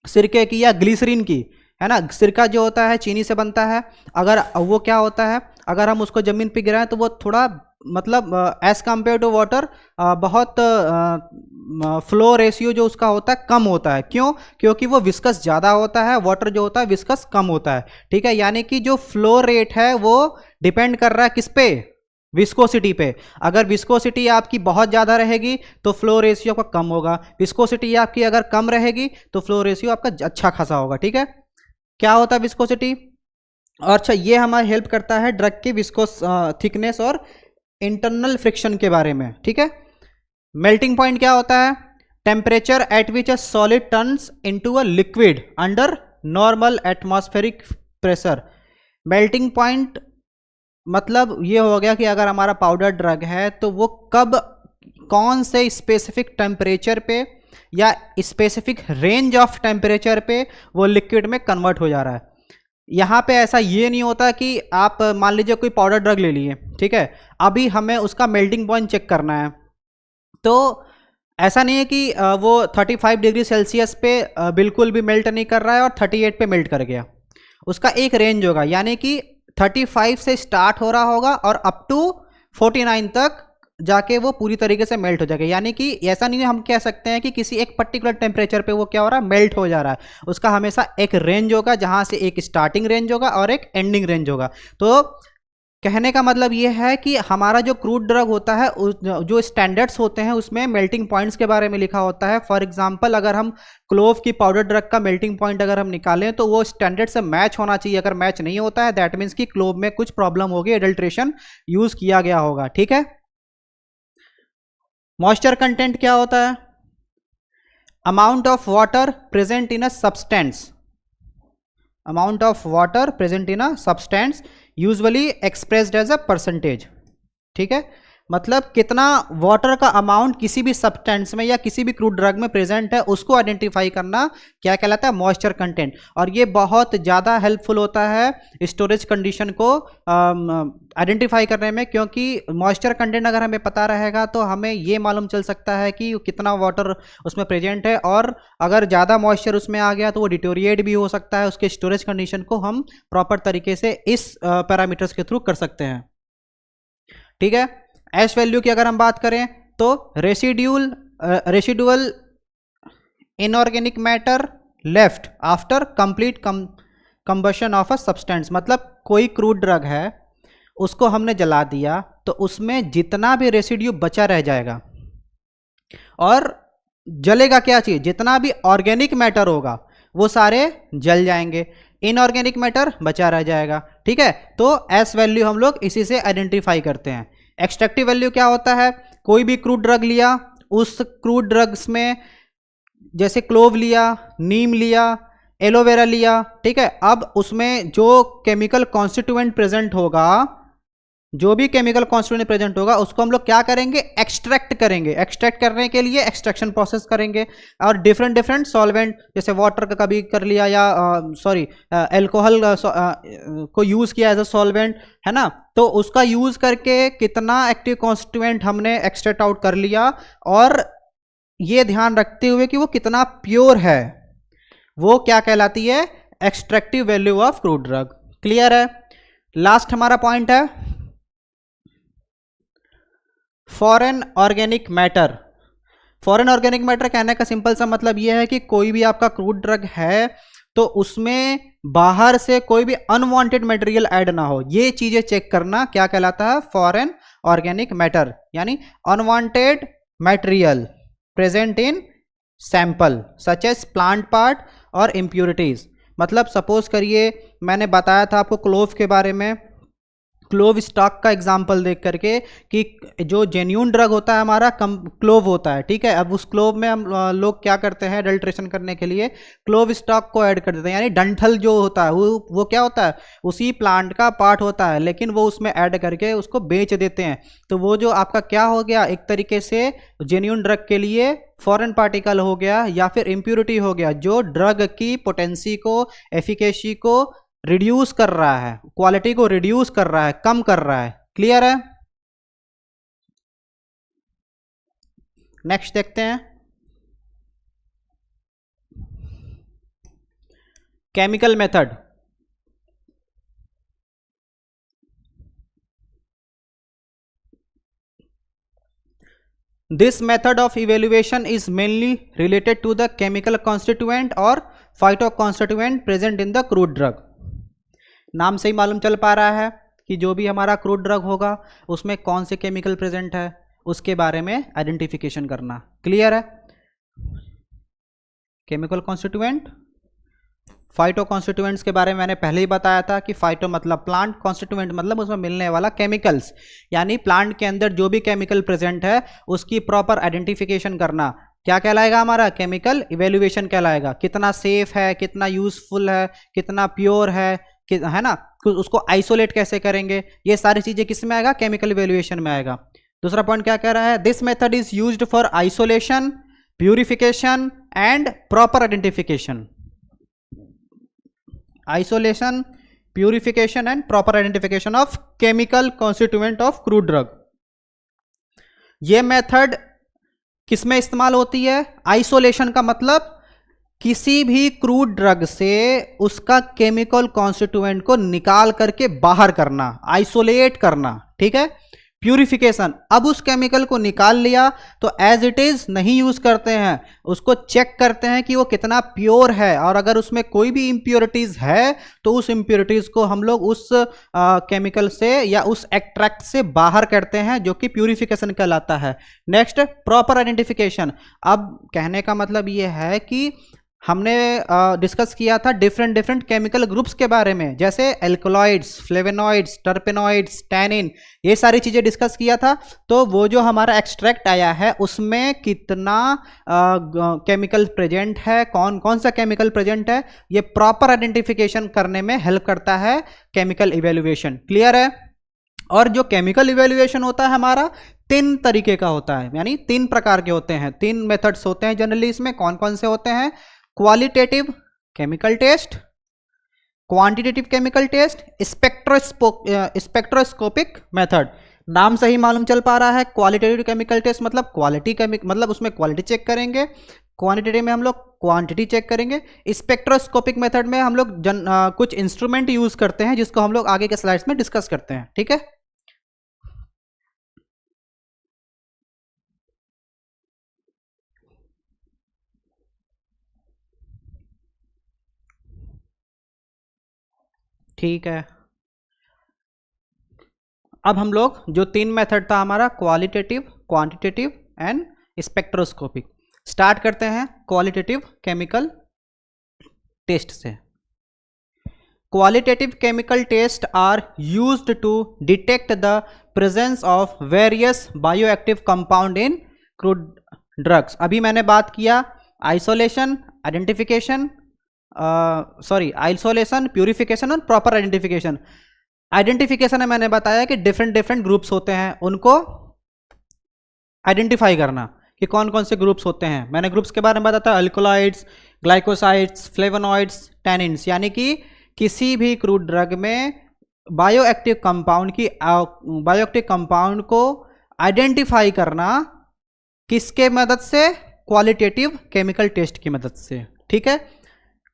सिरके की या ग्लिसरीन की, है ना, सिरका जो होता है चीनी से बनता है, अगर वो क्या होता है, अगर हम उसको जमीन पे गिराएं तो वो थोड़ा मतलब एज कम्पेयर टू वाटर बहुत फ्लो रेशियो जो उसका होता है कम होता है। क्यों? क्योंकि वो विस्कस ज़्यादा होता है, वाटर जो होता है विस्कस कम होता है। ठीक है, यानी कि जो फ्लो रेट है वो डिपेंड कर रहा है किस पे, विस्कोसिटी पे। अगर विस्कोसिटी आपकी बहुत ज़्यादा रहेगी तो फ्लो रेशियो आपका कम होगा, विस्कोसिटी आपकी अगर कम रहेगी तो फ्लो रेशियो आपका अच्छा खासा होगा। ठीक है, क्या होता है विस्कोसिटी? और अच्छा, ये हमारी हेल्प करता है ड्रग की विस्कोस थिकनेस और इंटरनल फ्रिक्शन के बारे में। ठीक है, मेल्टिंग पॉइंट क्या होता है, temperature at which a solid turns into a liquid under normal atmospheric pressure. Melting point मतलब ये हो गया कि अगर हमारा पाउडर ड्रग है तो वो कब कौन से स्पेसिफिक टेम्परेचर पे या स्पेसिफिक रेंज ऑफ टेम्परेचर पे वो लिक्विड में कन्वर्ट हो जा रहा है। यहाँ पे ऐसा ये नहीं होता कि आप मान लीजिए कोई पाउडर ड्रग ले लिए, ठीक है, अभी हमें उसका मेल्टिंग पॉइंट चेक करना है, तो ऐसा नहीं है कि वो 35 डिग्री सेल्सियस पे बिल्कुल भी मेल्ट नहीं कर रहा है और 38 पे मेल्ट कर गया। उसका एक रेंज होगा, यानी कि 35 से स्टार्ट हो रहा होगा और अप टू 49 तक जाके वो पूरी तरीके से मेल्ट हो जाएगा। यानी कि ऐसा नहीं है हम कह सकते हैं कि किसी एक पर्टिकुलर टेम्परेचर पे वो क्या हो रहा है, मेल्ट हो जा रहा है। उसका हमेशा एक रेंज होगा, जहां से एक स्टार्टिंग रेंज होगा और एक एंडिंग रेंज होगा। तो कहने का मतलब ये है कि हमारा जो क्रूड ड्रग होता है जो स्टैंडर्ड्स होते हैं उसमें मेल्टिंग पॉइंट्स के बारे में लिखा होता है। फॉर एग्जांपल अगर हम क्लोव की पाउडर ड्रग का मेल्टिंग पॉइंट अगर हम निकालें तो वो स्टैंडर्ड से मैच होना चाहिए। अगर मैच नहीं होता है दैट मीन्स कि क्लोव में कुछ प्रॉब्लम होगी, एडल्ट्रेशन यूज किया गया होगा। ठीक है, मॉइस्चर कंटेंट क्या होता है, amount of water present in a substance, amount of water present in a substance usually expressed as a percentage. ठीक है, मतलब कितना वाटर का अमाउंट किसी भी सब्सटेंस में या किसी भी क्रूड ड्रग में प्रेजेंट है उसको आइडेंटिफाई करना क्या कहलाता है, मॉइस्चर कंटेंट। और ये बहुत ज़्यादा हेल्पफुल होता है स्टोरेज कंडीशन को आइडेंटिफाई करने में, क्योंकि मॉइस्चर कंटेंट अगर हमें पता रहेगा तो हमें ये मालूम चल सकता है कि कितना वाटर उसमें प्रेजेंट है, और अगर ज़्यादा मॉइस्चर उसमें आ गया तो वो डिटोरिएट भी हो सकता है। उसके स्टोरेज कंडीशन को हम प्रॉपर तरीके से इस पैरामीटर्स के थ्रू कर सकते हैं। ठीक है, एश वैल्यू की अगर हम बात करें तो residual inorganic matter left after complete combustion of a substance. मतलब कोई क्रूड ड्रग है उसको हमने जला दिया तो उसमें जितना भी रेसिड्यू बचा रह जाएगा, और जलेगा क्या चीज, जितना भी ऑर्गेनिक मैटर होगा वो सारे जल जाएंगे, इनऑर्गेनिक मैटर बचा रह जाएगा। ठीक है, तो एस वैल्यू हम लोग इसी से आइडेंटिफाई करते हैं। एक्सट्रैक्टिव वैल्यू क्या होता है, कोई भी क्रूड ड्रग लिया, उस क्रूड ड्रग्स में जैसे क्लोव लिया, नीम लिया, एलोवेरा लिया, ठीक है, अब उसमें जो केमिकल कॉन्स्टिट्यूएंट प्रेजेंट होगा, जो भी केमिकल कॉन्स्टिट्यूएंट प्रेजेंट होगा उसको हम लोग क्या करेंगे, एक्सट्रैक्ट करेंगे। एक्सट्रैक्ट करने के लिए एक्सट्रैक्शन प्रोसेस करेंगे, और डिफरेंट डिफरेंट सॉल्वेंट जैसे वाटर का कभी कर लिया, या सॉरी एल्कोहल को यूज किया एज अ सॉल्वेंट, है ना, तो उसका यूज करके कितना एक्टिव कॉन्स्टिट्यूएंट हमने एक्सट्रैक्ट आउट कर लिया, और ये ध्यान रखते हुए कि वो कितना प्योर है, वो क्या कहलाती है, extractive value of crude drug. Clear है। लास्ट हमारा पॉइंट है foreign organic matter. Foreign organic matter कहने का सिंपल सा मतलब यह है कि कोई भी आपका क्रूड ड्रग है तो उसमें बाहर से कोई भी अनवांटेड मटेरियल ऐड ना हो, ये चीजें चेक करना क्या कहलाता है, फॉरेन ऑर्गेनिक मैटर, यानी unwanted material present in sample such as plant part और इम्प्यूरिटीज। मतलब सपोज करिए मैंने बताया था आपको क्लोव के बारे में, क्लोव स्टॉक का एग्जांपल देख करके कि जो जेन्यून ड्रग होता है हमारा कम क्लोव होता है, ठीक है, अब उस क्लोव में हम लोग क्या करते हैं, अडल्ट्रेशन करने के लिए क्लोव स्टॉक को ऐड कर देते हैं, यानी डंठल जो होता है वो क्या होता है, उसी प्लांट का पार्ट होता है, लेकिन वो उसमें ऐड करके उसको बेच देते हैं। तो वो जो आपका क्या हो गया, एक तरीके से जेन्यून ड्रग के लिए फॉरेन पार्टिकल हो गया, या फिर इम्प्यूरिटी हो गया, जो ड्रग की पोटेंसी को, एफिकेसी को रिड्यूस कर रहा है, क्वालिटी को रिड्यूस कर रहा है, कम कर रहा है। क्लियर है। नेक्स्ट देखते हैं chemical method. This method of evaluation is mainly related to the chemical constituent और phyto constituent present in the crude drug. नाम से ही मालूम चल पा रहा है कि जो भी हमारा क्रूड ड्रग होगा उसमें कौन से केमिकल प्रेजेंट है, उसके बारे में आइडेंटिफिकेशन करना। क्लियर है। केमिकल कॉन्स्टिट्यूएंट, फाइटो कॉन्स्टिट्यूएंट्स के बारे में मैंने पहले ही बताया था कि फाइटो मतलब प्लांट, कॉन्स्टिट्यूएंट मतलब उसमें मिलने वाला केमिकल्स, यानी प्लांट के अंदर जो भी केमिकल प्रेजेंट है उसकी प्रॉपर आइडेंटिफिकेशन करना क्या कहलाएगा, हमारा केमिकल इवेल्युएशन कहलाएगा। कितना सेफ है, कितना यूजफुल है, कितना प्योर है ना, उसको आइसोलेट कैसे करेंगे, ये सारी चीजें किस में आएगा, केमिकल इवेल्युएशन में आएगा। दूसरा पॉइंट क्या कह रहा है, this method is used for isolation, purification and proper identification. Isolation, purification and proper identification of chemical constituent of crude drug. ये मेथड किसमें इस्तेमाल होती है, आइसोलेशन का मतलब किसी भी क्रूड ड्रग से उसका केमिकल कॉन्स्टिट्यूएंट को निकाल करके बाहर करना, आइसोलेट करना, ठीक है। प्यूरिफिकेशन, अब उस केमिकल को निकाल लिया तो एज इट इज नहीं यूज करते हैं, उसको चेक करते हैं कि वो कितना प्योर है, और अगर उसमें कोई भी इंप्योरिटीज है तो उस इंप्योरिटीज को हम लोग उस केमिकल से या उस एक्सट्रैक्ट से बाहर करते हैं, जो कि प्यूरिफिकेशन कहलाता है। Next, proper identification. अब कहने का मतलब ये है कि हमने डिस्कस किया था डिफरेंट डिफरेंट केमिकल ग्रुप्स के बारे में, जैसे एल्कलॉइड्स, फ्लेवेनॉइड्स, टर्पेनॉइड्स, टैनिन, ये सारी चीज़ें डिस्कस किया था। तो वो जो हमारा एक्सट्रैक्ट आया है उसमें कितना केमिकल प्रेजेंट है, कौन कौन सा केमिकल प्रेजेंट है, ये प्रॉपर आइडेंटिफिकेशन करने में हेल्प करता है केमिकल इवेल्युएशन। क्लियर है। और जो केमिकल इवेल्युएशन होता है हमारा 3 तरीके का होता है, यानी 3 प्रकार के होते हैं, 3 मेथड्स होते हैं जनरली। इसमें कौन कौन से होते हैं, qualitative chemical test, quantitative chemical test, spectroscopic method. नाम से ही मालूम चल पा रहा है, क्वालिटेटिव केमिकल टेस्ट मतलब क्वालिटी मतलब उसमें क्वालिटी चेक करेंगे, क्वांटिटेटिव में हम लोग क्वांटिटी चेक करेंगे, स्पेक्ट्रोस्कोपिक मेथड में हम लोग कुछ इंस्ट्रूमेंट यूज करते हैं जिसको हम लोग आगे के स्लाइड्स में डिस्कस करते हैं। ठीक है। ठीक है। अब हम लोग जो 3 मेथड था हमारा, qualitative, quantitative and spectroscopic, start करते हैं क्वालिटेटिव केमिकल टेस्ट से। Qualitative chemical tests are used to detect the presence of various bioactive compound in crude drugs। अभी मैंने बात किया आइसोलेशन, आइडेंटिफिकेशन, आइसोलेशन, प्यूरिफिकेशन और प्रॉपर आइडेंटिफिकेशन। आइडेंटिफिकेशन में मैंने बताया कि डिफरेंट ग्रुप्स होते हैं, उनको आइडेंटिफाई करना कि कौन कौन से ग्रुप्स होते हैं। मैंने ग्रुप्स के बारे में बताया, अल्कोलाइड्स, ग्लाइकोसाइड्स, फ्लेवोनॉइड्स, टैनिन्स, यानी कि किसी भी क्रूड ड्रग में बायोएक्टिव कंपाउंड को आइडेंटिफाई करना किसके मदद से? क्वालिटेटिव केमिकल टेस्ट की मदद से। ठीक है,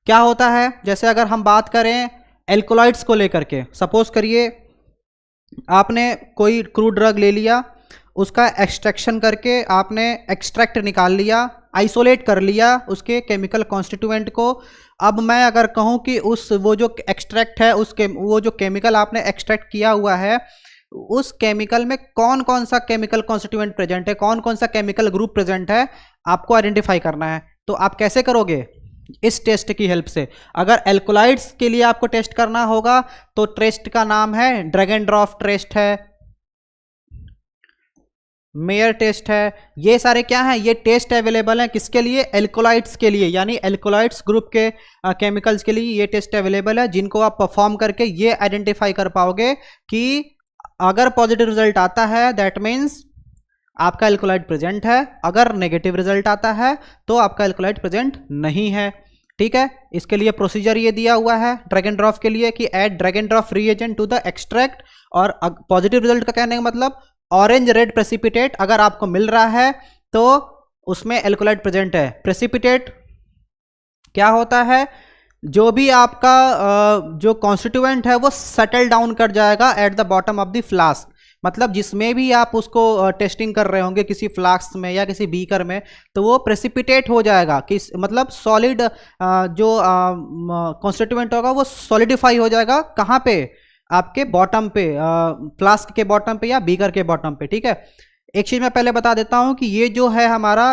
क्या होता है, जैसे अगर हम बात करें एल्कोलाइड्स को लेकर के, सपोज करिए आपने कोई क्रूड ड्रग ले लिया, उसका एक्सट्रैक्शन करके आपने एक्सट्रैक्ट निकाल लिया, आइसोलेट कर लिया उसके केमिकल कॉन्स्टिट्यूएंट को। अब मैं अगर कहूँ कि वो जो एक्सट्रैक्ट है, वो जो केमिकल आपने एक्सट्रैक्ट किया हुआ है, उस केमिकल में कौन कौन सा केमिकल कॉन्स्टिट्यूएंट प्रेजेंट है, कौन कौन सा केमिकल ग्रुप प्रेजेंट है, आपको आइडेंटिफाई करना है। तो आप कैसे करोगे? इस टेस्ट की हेल्प से। अगर एल्कोलाइड्स के लिए आपको टेस्ट करना होगा तो टेस्ट का नाम है ड्रैग एंड ड्रॉप टेस्ट है, मेयर टेस्ट है। ये सारे क्या हैं? ये टेस्ट अवेलेबल हैं किसके लिए? एल्कोलाइड्स के लिए, यानी एल्कोलाइड्स ग्रुप के केमिकल्स के लिए ये टेस्ट अवेलेबल है, जिनको आप परफॉर्म करके ये आइडेंटिफाई कर पाओगे कि अगर पॉजिटिव रिजल्ट आता है दैट मीन्स आपका एल्कोलाइड प्रेजेंट है, अगर नेगेटिव रिजल्ट आता है तो आपका एल्कोलाइड प्रेजेंट नहीं है। ठीक है, इसके लिए प्रोसीजर ये दिया हुआ है ड्रैग एंड ड्रॉप के लिए कि add drag and drop reagent to the extract, और पॉजिटिव रिजल्ट का कहने का मतलब ऑरेंज रेड प्रेसिपिटेट अगर आपको मिल रहा है तो उसमें एल्कोलाइड प्रेजेंट है। प्रेसिपिटेट क्या होता है? जो भी आपका जो कॉन्स्टिट्यूएंट है वो सेटल डाउन कर जाएगा at the bottom of the flask, मतलब जिसमें भी आप उसको टेस्टिंग कर रहे होंगे, किसी फ्लास्क में या किसी बीकर में, तो वो प्रेसिपिटेट हो जाएगा, कि मतलब सॉलिड जो कॉन्स्टिट्यूएंट होगा वो सॉलिडिफाई हो जाएगा। कहाँ पे? आपके बॉटम पे, फ्लास्क के बॉटम पे या बीकर के बॉटम पे। ठीक है, एक चीज़ मैं पहले बता देता हूँ कि ये जो है हमारा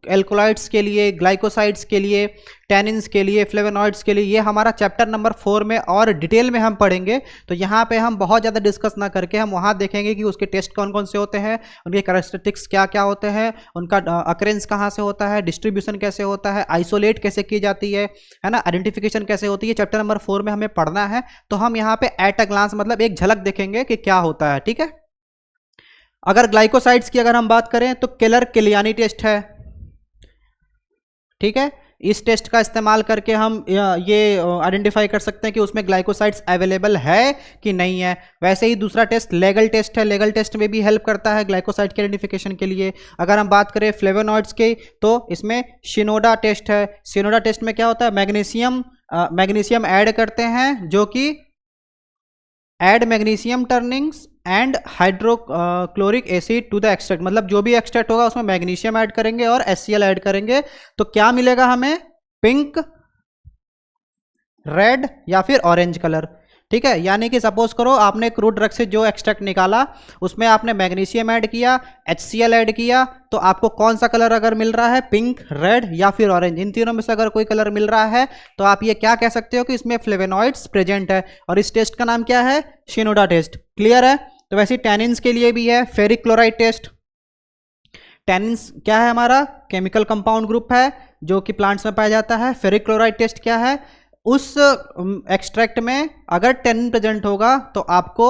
एल्कोलाइड्स के लिए, ग्लाइकोसाइड्स के लिए, टैनिन्स के लिए, फ्लेवोनॉइड्स के लिए, ये हमारा चैप्टर नंबर 4 में और डिटेल में हम पढ़ेंगे। तो यहाँ पे हम बहुत ज़्यादा डिस्कस ना करके हम वहाँ देखेंगे कि उसके टेस्ट कौन कौन से होते हैं, उनके कैरेक्टरिस्टिक्स क्या क्या होते हैं, उनका अकरेंस कहाँ से होता है, डिस्ट्रीब्यूशन कैसे होता है, आइसोलेट कैसे की जाती है ना, आइडेंटिफिकेशन कैसे होती है। चैप्टर नंबर 4 में हमें पढ़ना है, तो हम यहाँ पे एट अ ग्लांस मतलब एक झलक देखेंगे कि क्या होता है। ठीक है, अगर ग्लाइकोसाइड्स की अगर हम बात करें तो केलर किलियानी टेस्ट है। ठीक है, इस टेस्ट का इस्तेमाल करके हम ये आइडेंटिफाई कर सकते हैं कि उसमें ग्लाइकोसाइड्स अवेलेबल है कि नहीं है। वैसे ही दूसरा टेस्ट लेगल टेस्ट है, लेगल टेस्ट में भी हेल्प करता है ग्लाइकोसाइड के आइडेंटिफिकेशन के लिए। अगर हम बात करें फ्लेवोनॉइड्स की तो इसमें शिनोडा टेस्ट है। शिनोडा टेस्ट में क्या होता है? मैग्नीशियम ऐड करते हैं, जो कि add magnesium turnings and hydrochloric acid to the extract, मतलब जो भी एक्सट्रैक्ट होगा उसमें मैग्नीशियम ऐड करेंगे और HCl ऐड करेंगे, तो क्या मिलेगा हमें? पिंक, रेड या फिर ऑरेंज कलर। ठीक है, यानी कि सपोज करो आपने क्रूड ड्रग से जो एक्सट्रैक्ट निकाला उसमें आपने मैग्नीशियम ऐड किया, HCl ऐड किया, तो आपको कौन सा कलर अगर मिल रहा है? पिंक, रेड या फिर ऑरेंज, इन तीनों में से अगर कोई कलर मिल रहा है तो आप ये क्या कह सकते हो कि इसमें फ्लेवोनॉइड्स प्रेजेंट है। और इस टेस्ट का नाम क्या है? Shinoda test. क्लियर है? तो वैसे टैनिन्स के लिए भी है फेरिक क्लोराइड टेस्ट। टैनिन्स क्या है? हमारा केमिकल कंपाउंड ग्रुप है जो कि प्लांट्स में पाया जाता है। फेरिक क्लोराइड टेस्ट क्या है? उस एक्सट्रैक्ट में अगर टैनिन प्रेजेंट होगा तो आपको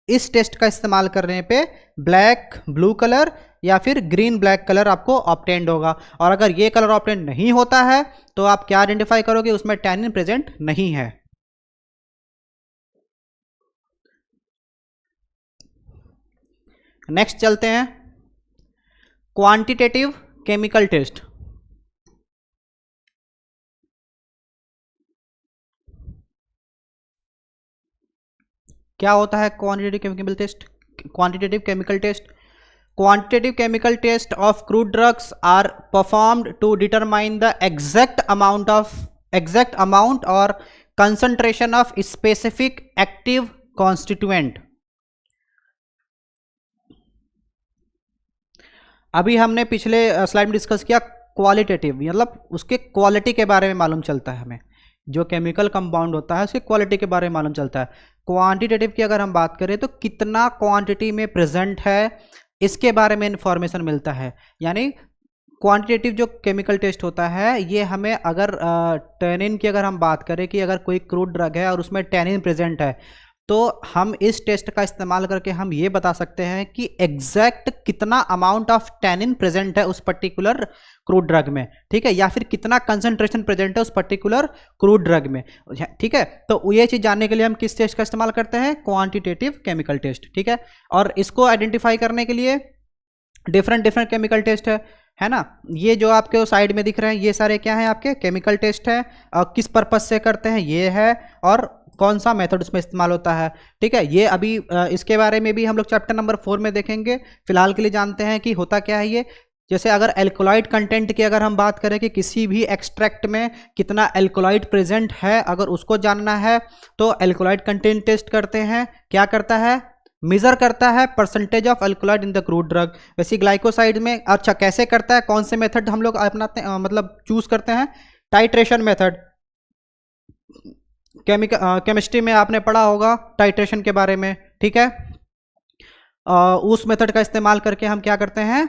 इस टेस्ट का इस्तेमाल करने पे ब्लैक ब्लू कलर या फिर ग्रीन ब्लैक कलर आपको ऑब्टेंड होगा। और अगर ये कलर ऑब्टेंड नहीं होता है तो आप क्या आइडेंटिफाई करोगे? उसमें टैनिन प्रेजेंट नहीं है। नेक्स्ट चलते हैं क्वांटिटेटिव केमिकल टेस्ट। क्या होता है quantitative chemical test? Quantitative chemical test, quantitative chemical test of crude drugs are performed to determine the exact amount or concentration of specific active constituent अभी हमने पिछले स्लाइड में डिस्कस किया क्वालिटेटिव, मतलब उसके क्वालिटी के बारे में मालूम चलता है हमें, जो केमिकल कंपाउंड होता है उसकी क्वालिटी के बारे में मालूम चलता है। क्वांटिटेटिव की अगर हम बात करें तो कितना क्वांटिटी में प्रेजेंट है इसके बारे में इंफॉर्मेशन मिलता है। यानी क्वांटिटेटिव जो केमिकल टेस्ट होता है ये हमें, अगर टैनिन की अगर हम बात करें कि अगर कोई क्रूड ड्रग है और उसमें टैनिन प्रेजेंट है, तो हम इस टेस्ट का इस्तेमाल करके हम ये बता सकते हैं कि एग्जैक्ट कितना अमाउंट ऑफ टैनिन प्रेजेंट है उस पर्टिकुलर क्रूड ड्रग में, ठीक है, या फिर कितना कंसंट्रेशन प्रेजेंट है उस पर्टिकुलर क्रूड ड्रग में, ठीक है। तो ये चीज़ जानने के लिए हम किस टेस्ट का इस्तेमाल करते हैं? क्वांटिटेटिव केमिकल टेस्ट, ठीक है। और इसको आइडेंटिफाई करने के लिए डिफरेंट केमिकल टेस्ट है ना। ये जो आपके साइड में दिख रहे हैं ये सारे क्या हैं? आपके केमिकल टेस्ट है। और किस पर्पज से करते हैं ये है, और कौन सा मेथड उसमें इस्तेमाल होता है, ठीक है। ये अभी इसके बारे में भी हम लोग चैप्टर नंबर 4 में देखेंगे। फिलहाल के लिए जानते हैं कि होता क्या है ये। जैसे अगर एल्कोलाइड कंटेंट की अगर हम बात करें कि किसी भी एक्सट्रैक्ट में कितना एल्कोलाइड प्रेजेंट है, अगर उसको जानना है तो एल्कोलाइड कंटेंट टेस्ट करते हैं। क्या करता है? मेजर करता है percentage of alkaloid in the crude drug. वैसे ग्लाइकोसाइड में अच्छा कैसे करता है, कौन से मेथड हम लोग अपनाते हैं, मतलब चूज करते हैं? Titration method. केमिस्ट्री में आपने पढ़ा होगा टाइट्रेशन के बारे में, ठीक है। उस मेथड का इस्तेमाल करके हम क्या करते हैं?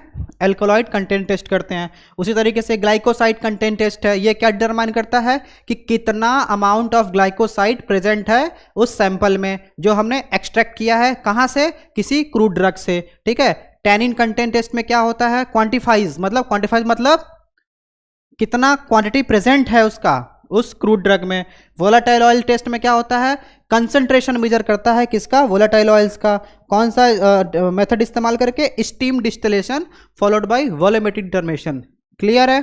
एल्कोलॉइड कंटेंट टेस्ट करते हैं। उसी तरीके से ग्लाइकोसाइड कंटेंट टेस्ट है, ये क्या डिटरमाइन करता है कि कितना अमाउंट ऑफ ग्लाइकोसाइड प्रेजेंट है उस सैंपल में जो हमने एक्सट्रैक्ट किया है। कहाँ से? किसी क्रूड ड्रग से, ठीक है। टैनिन कंटेंट टेस्ट में क्या होता है? क्वांटिफाइज मतलब कितना क्वांटिटी प्रेजेंट है उसका उस क्रूड ड्रग में। वोलाटाइल ऑयल टेस्ट में क्या होता है? कंसंट्रेशन मेजर करता है किसका? वोलाटाइल ऑयल्स का। कौन सा मेथड इस्तेमाल करके? Steam distillation followed by volumetric determination. Clear है?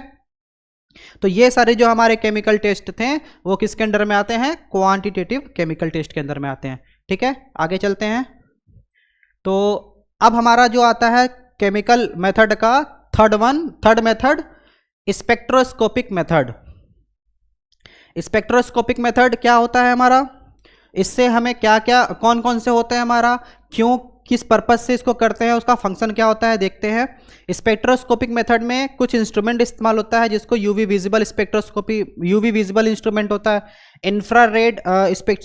तो ये सारे जो हमारे केमिकल टेस्ट थे वो किसके अंडर में आते हैं? क्वांटिटेटिव केमिकल टेस्ट के अंदर में आते हैं, ठीक है। आगे चलते हैं। तो अब हमारा जो आता है केमिकल मेथड का third method, spectroscopic method. Spectroscopic method क्या होता है हमारा? इससे हमें क्या क्या, कौन कौन से होते हैं हमारा, क्यों, किस पर्पज से इसको करते हैं, उसका फंक्शन क्या होता है, देखते हैं। स्पेक्ट्रोस्कोपिक मेथड में कुछ इंस्ट्रूमेंट इस्तेमाल होता है जिसको UV visible spectroscopy, UV visible instrument होता है। इंफ्रारेड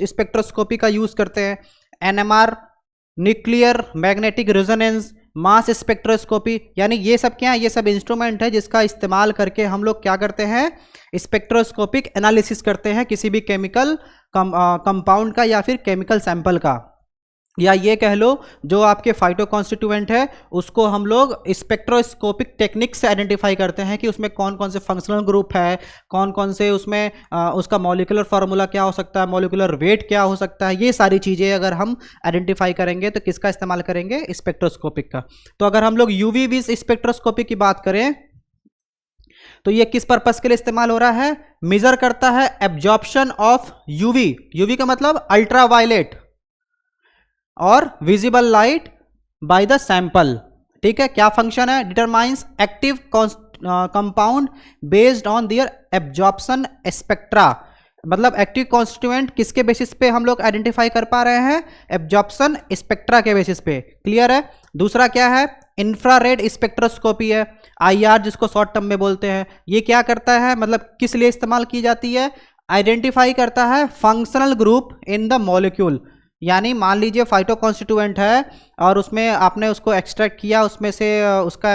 स्पेक्ट्रोस्कोपी का यूज करते हैं। NMR, nuclear magnetic resonance, mass spectroscopy, यानी ये सब क्या है? ये सब इंस्ट्रूमेंट है जिसका इस्तेमाल करके हम लोग क्या करते हैं? स्पेक्ट्रोस्कोपिक एनालिसिस करते हैं किसी भी केमिकल कंपाउंड का या फिर केमिकल सैंपल का, या ये कह लो जो आपके फाइटो कॉन्स्टिट्यूएंट है उसको हम लोग स्पेक्ट्रोस्कोपिक टेक्निक से आइडेंटिफाई करते हैं कि उसमें कौन कौन से फंक्शनल ग्रुप है, कौन कौन से उसमें उसका मॉलिक्यूलर फार्मूला क्या हो सकता है, मॉलिक्यूलर वेट क्या हो सकता है। ये सारी चीज़ें अगर हम आइडेंटिफाई करेंगे तो किसका इस्तेमाल करेंगे? स्पेक्ट्रोस्कोपिक का। तो अगर हम लोग यूवी विज स्पेक्ट्रोस्कोपी की बात करें तो ये किस पर्पस के लिए इस्तेमाल हो रहा है? मेजर करता है एब्जॉर्प्शन ऑफ यूवी का मतलब अल्ट्रावायलेट और visible light by the sample, ठीक है। क्या फंक्शन है? Determines active compound based on their absorption spectra, मतलब एक्टिव कॉन्स्टिट्यूएंट किसके बेसिस पे हम लोग आइडेंटिफाई कर पा रहे हैं? एब्जॉर्प्शन स्पेक्ट्रा के बेसिस पे। क्लियर है? दूसरा क्या है? इंफ्रारेड स्पेक्ट्रोस्कोपी है, आईआर जिसको शॉर्ट टर्म में बोलते हैं। ये क्या करता है, मतलब किस लिए इस्तेमाल की जाती है? आइडेंटिफाई करता है functional group in the molecule. यानी मान लीजिए फाइटो कॉन्स्टिट्यूएंट है और उसमें आपने उसको एक्सट्रैक्ट किया, उसमें से उसका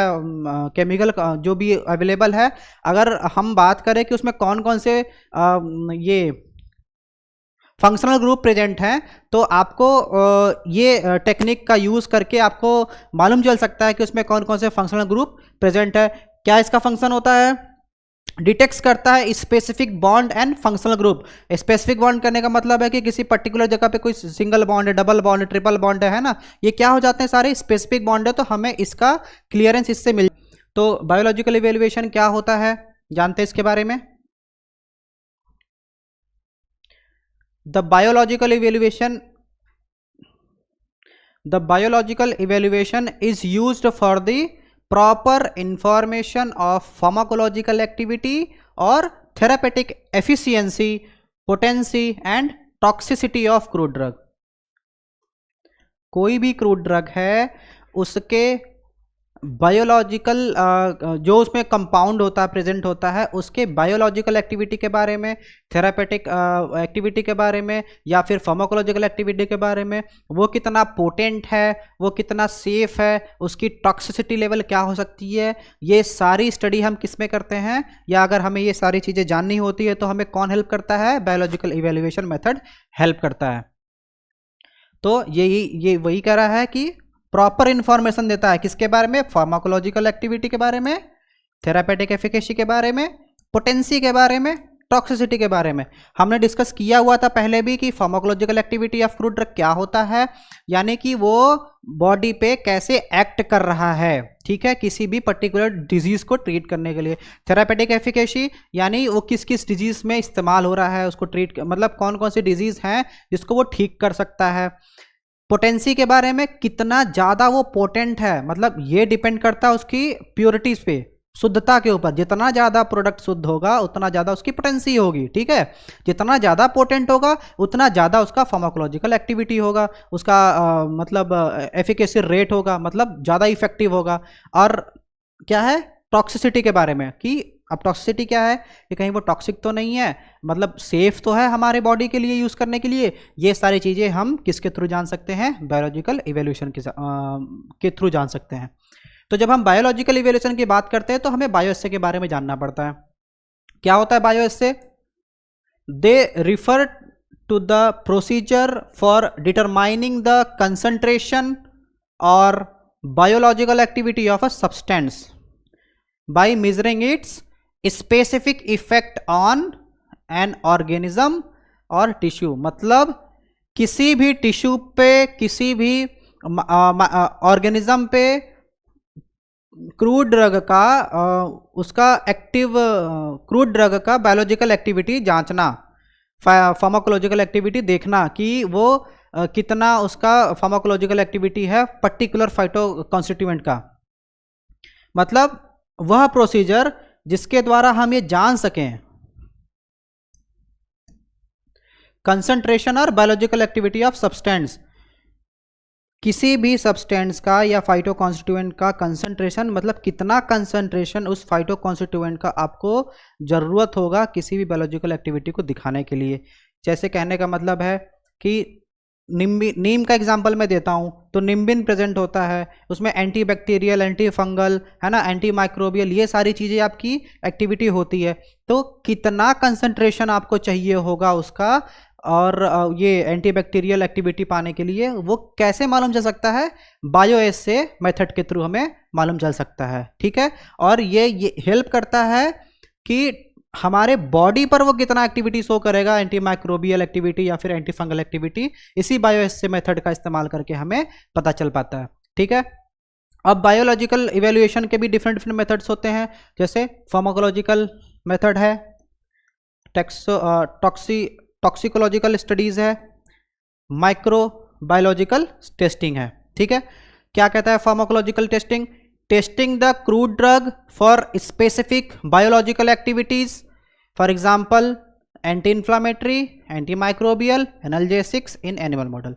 केमिकल जो भी अवेलेबल है, अगर हम बात करें कि उसमें कौन कौन से ये फंक्शनल ग्रुप प्रेजेंट हैं, तो आपको ये टेक्निक का यूज़ करके आपको मालूम चल सकता है कि उसमें कौन कौन से फंक्शनल ग्रुप प्रेजेंट है। क्या इसका फंक्शन होता है? डिटेक्ट करता है specific bond and functional group. Specific bond करने का मतलब है कि किसी पर्टिकुलर जगह पे कोई सिंगल बॉन्ड है, डबल बॉन्ड है, ट्रिपल बॉन्ड है ना, ये क्या हो जाते हैं? सारे स्पेसिफिक बॉन्ड है, तो हमें इसका क्लियरेंस इससे मिल। तो बायोलॉजिकल इवेल्युएशन क्या होता है, जानते हैं इसके बारे में? The biological evaluation is used for the proper information of pharmacological activity or therapeutic efficiency, potency and toxicity of crude drug. कोई भी क्रूड ड्रग है उसके बायोलॉजिकल जो उसमें कंपाउंड होता है, प्रेजेंट होता है, उसके बायोलॉजिकल एक्टिविटी के बारे में, थेरापेटिक एक्टिविटी के बारे में, या फिर फार्माकोलॉजिकल एक्टिविटी के बारे में, वो कितना पोटेंट है, वो कितना सेफ है, उसकी टॉक्सिसिटी लेवल क्या हो सकती है, ये सारी स्टडी हम किस में करते हैं, या अगर हमें ये सारी चीज़ें जाननी होती है तो हमें कौन हेल्प करता है? बायोलॉजिकल इवेल्युएशन मेथड हेल्प करता है। तो ये वही कह रहा है कि प्रॉपर इंफॉर्मेशन देता है किसके बारे में? फार्माकोलॉजिकल एक्टिविटी के बारे में, थेरापेटिक एफिकेसी के बारे में, पोटेंसी के बारे में, टॉक्सिसिटी के बारे में। हमने डिस्कस किया हुआ था पहले भी कि pharmacological activity of crude drug क्या होता है, यानी कि वो बॉडी पे कैसे एक्ट कर रहा है, ठीक है, किसी भी पर्टिकुलर डिजीज को ट्रीट करने के लिए। थेरापेटिक एफिकेसी यानी वो किस किस डिजीज में इस्तेमाल हो रहा है, उसको ट्रीट, मतलब कौन कौन सी डिजीज हैं जिसको वो ठीक कर सकता है। पोटेंसी के बारे में, कितना ज़्यादा वो पोटेंट है, मतलब ये डिपेंड करता है उसकी प्योरिटीज पे, शुद्धता के ऊपर। जितना ज़्यादा प्रोडक्ट शुद्ध होगा उतना ज़्यादा उसकी पोटेंसी होगी, ठीक है। जितना ज़्यादा पोटेंट होगा उतना ज़्यादा उसका फार्माकोलॉजिकल एक्टिविटी होगा, उसका मतलब एफिकेसी रेट होगा, मतलब ज़्यादा इफेक्टिव होगा। और क्या है टॉक्सिसिटी के बारे में, कि अब टॉक्सिसिटी क्या है कि कहीं वो टॉक्सिक तो नहीं है, मतलब सेफ तो है हमारे बॉडी के लिए यूज़ करने के लिए। ये सारी चीज़ें हम किसके थ्रू जान सकते हैं? बायोलॉजिकल इवैल्यूएशन के थ्रू जान सकते हैं। तो जब हम बायोलॉजिकल इवैल्यूएशन की बात करते हैं तो हमें बायोएस्से के बारे में जानना पड़ता है। क्या होता है bioassay? They refer to the procedure for determining the concentration और biological activity of a substance by measuring its specific effect on an organism और टिश्यू। मतलब किसी भी टिश्यू पे, किसी भी ऑर्गेनिज्म पे क्रूड ड्रग का उसका एक्टिव क्रूड ड्रग का बायोलॉजिकल एक्टिविटी जांचना, फार्माकोलॉजिकल एक्टिविटी देखना कि वो कितना उसका फार्माकोलॉजिकल एक्टिविटी है पर्टिकुलर फाइटो कॉन्स्टिट्यूएंट का। मतलब वह प्रोसीजर जिसके द्वारा हम ये जान सकें कंसंट्रेशन और बायोलॉजिकल एक्टिविटी ऑफ सब्सटेंस, किसी भी सब्सटेंस का या फाइटो कॉन्स्टिट्यूएंट का कंसंट्रेशन, मतलब कितना कंसंट्रेशन उस फाइटो कॉन्स्टिट्यूएंट का आपको ज़रूरत होगा किसी भी बायोलॉजिकल एक्टिविटी को दिखाने के लिए। जैसे कहने का मतलब है कि नीम का एग्जांपल मैं देता हूँ, तो निम्बिन प्रेजेंट होता है, उसमें एंटी बैक्टीरियल, एंटी फंगल, है ना, एंटी माइक्रोबियल, ये सारी चीज़ें आपकी एक्टिविटी होती है। तो कितना कंसंट्रेशन आपको चाहिए होगा उसका, और ये एंटी बैक्टीरियल एक्टिविटी पाने के लिए वो कैसे मालूम चल सकता है? बायोएस्से मेथड के थ्रू हमें मालूम चल सकता है, ठीक है। और ये हेल्प करता है कि हमारे बॉडी पर वो कितना एक्टिविटी शो करेगा, एंटी माइक्रोबियल एक्टिविटी या फिर एंटी फंगल एक्टिविटी, इसी बायोएस्से मेथड का इस्तेमाल करके हमें पता चल पाता है, ठीक है। अब बायोलॉजिकल इवैल्यूएशन के भी डिफरेंट डिफरेंट मेथड्स होते हैं, जैसे फार्माकोलॉजिकल मेथड है, टॉक्सिकोलॉजिकल स्टडीज़ है, माइक्रोबायोलॉजिकल टेस्टिंग है, ठीक है। क्या कहता है pharmacological testing? Testing the crude drug for specific biological activities, for example anti inflammatory, anti microbial, analgesics in animal model.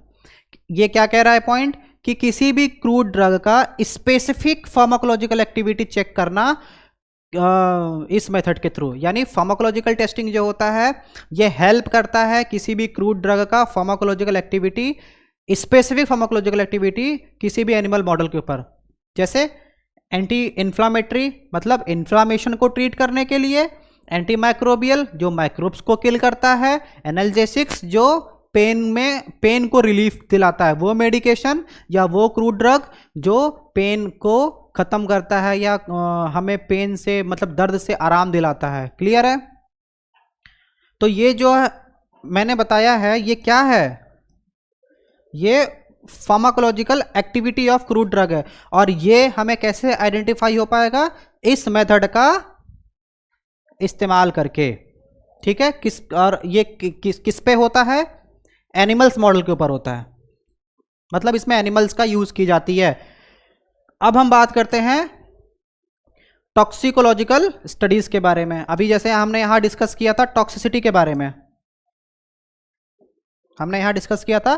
ये क्या कह रहा है पॉइंट? कि किसी भी क्रूड ड्रग का स्पेसिफिक फार्माकोलॉजिकल एक्टिविटी चेक करना इस मेथड के थ्रू, यानी फार्माकोलॉजिकल टेस्टिंग जो होता है ये हेल्प करता है किसी भी क्रूड ड्रग का pharmacological activity, specific pharmacological activity किसी भी एनिमल मॉडल के ऊपर। जैसे एंटी इन्फ्लामेटरी, मतलब इन्फ्लामेशन को ट्रीट करने के लिए, एंटी माइक्रोबियल जो माइक्रोब्स को किल करता है, एनाल्जेसिक्स जो पेन को रिलीफ दिलाता है, वो मेडिकेशन या वो क्रूड ड्रग जो पेन को ख़त्म करता है या हमें पेन से, मतलब दर्द से आराम दिलाता है। क्लियर है? तो ये जो मैंने बताया है ये क्या है? ये pharmacological activity of crude drug है। और ये हमें कैसे आइडेंटिफाई हो पाएगा? इस मेथड का इस्तेमाल करके, ठीक है। और ये किस पे होता है? एनिमल्स मॉडल के ऊपर होता है, मतलब इसमें एनिमल्स का यूज की जाती है। अब हम बात करते हैं टॉक्सिकोलॉजिकल स्टडीज के बारे में। अभी जैसे हमने यहां डिस्कस किया था टॉक्सिसिटी के बारे में, हमने यहां डिस्कस किया था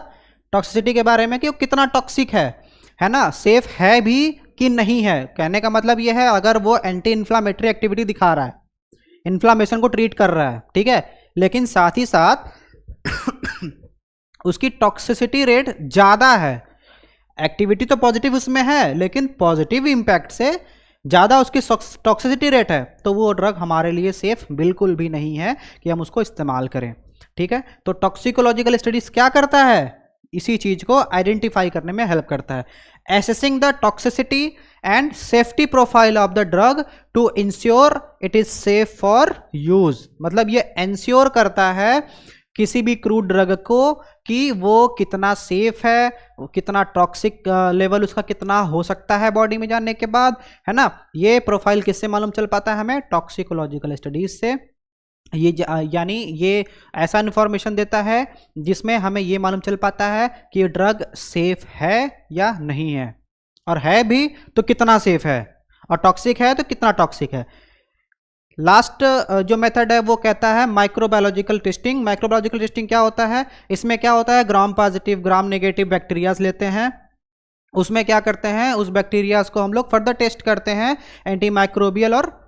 टॉक्सिसिटी के बारे में कि वो कितना टॉक्सिक है ना, सेफ है भी कि नहीं है। कहने का मतलब ये है अगर वो एंटी इन्फ्लामेटरी एक्टिविटी दिखा रहा है, इन्फ्लामेशन को ट्रीट कर रहा है, ठीक है, लेकिन साथ ही साथ उसकी टॉक्सिसिटी रेट ज़्यादा है। एक्टिविटी तो पॉजिटिव उसमें है लेकिन पॉजिटिव इंपैक्ट से ज़्यादा उसकी टॉक्सिसिटी रेट है, तो वो ड्रग हमारे लिए सेफ बिल्कुल भी नहीं है कि हम उसको इस्तेमाल करें, ठीक है। तो टॉक्सिकोलॉजिकल स्टडीज क्या करता है, इसी चीज़ को आइडेंटिफाई करने में हेल्प करता है। Assessing the toxicity and safety profile of the drug to ensure it is safe for use, मतलब ये इंश्योर करता है किसी भी क्रूड ड्रग को कि वो कितना सेफ है, कितना टॉक्सिक लेवल उसका कितना हो सकता है बॉडी में जाने के बाद, है ना। ये प्रोफाइल किससे मालूम चल पाता है हमें, टॉक्सिकोलॉजिकल स्टडीज से। ये यानी ये ऐसा इन्फॉर्मेशन देता है जिसमें हमें ये मालूम चल पाता है कि ड्रग सेफ है या नहीं है, और है भी तो कितना सेफ है, और टॉक्सिक है तो कितना टॉक्सिक है। लास्ट जो मेथड है वो कहता है माइक्रोबायोलॉजिकल टेस्टिंग। माइक्रोबायोलॉजिकल टेस्टिंग क्या होता है, इसमें क्या होता है, gram positive gram negative bacterias लेते हैं, उसमें क्या करते हैं, उस बैक्टीरियाज को हम लोग फर्दर टेस्ट करते हैं एंटी माइक्रोबियल और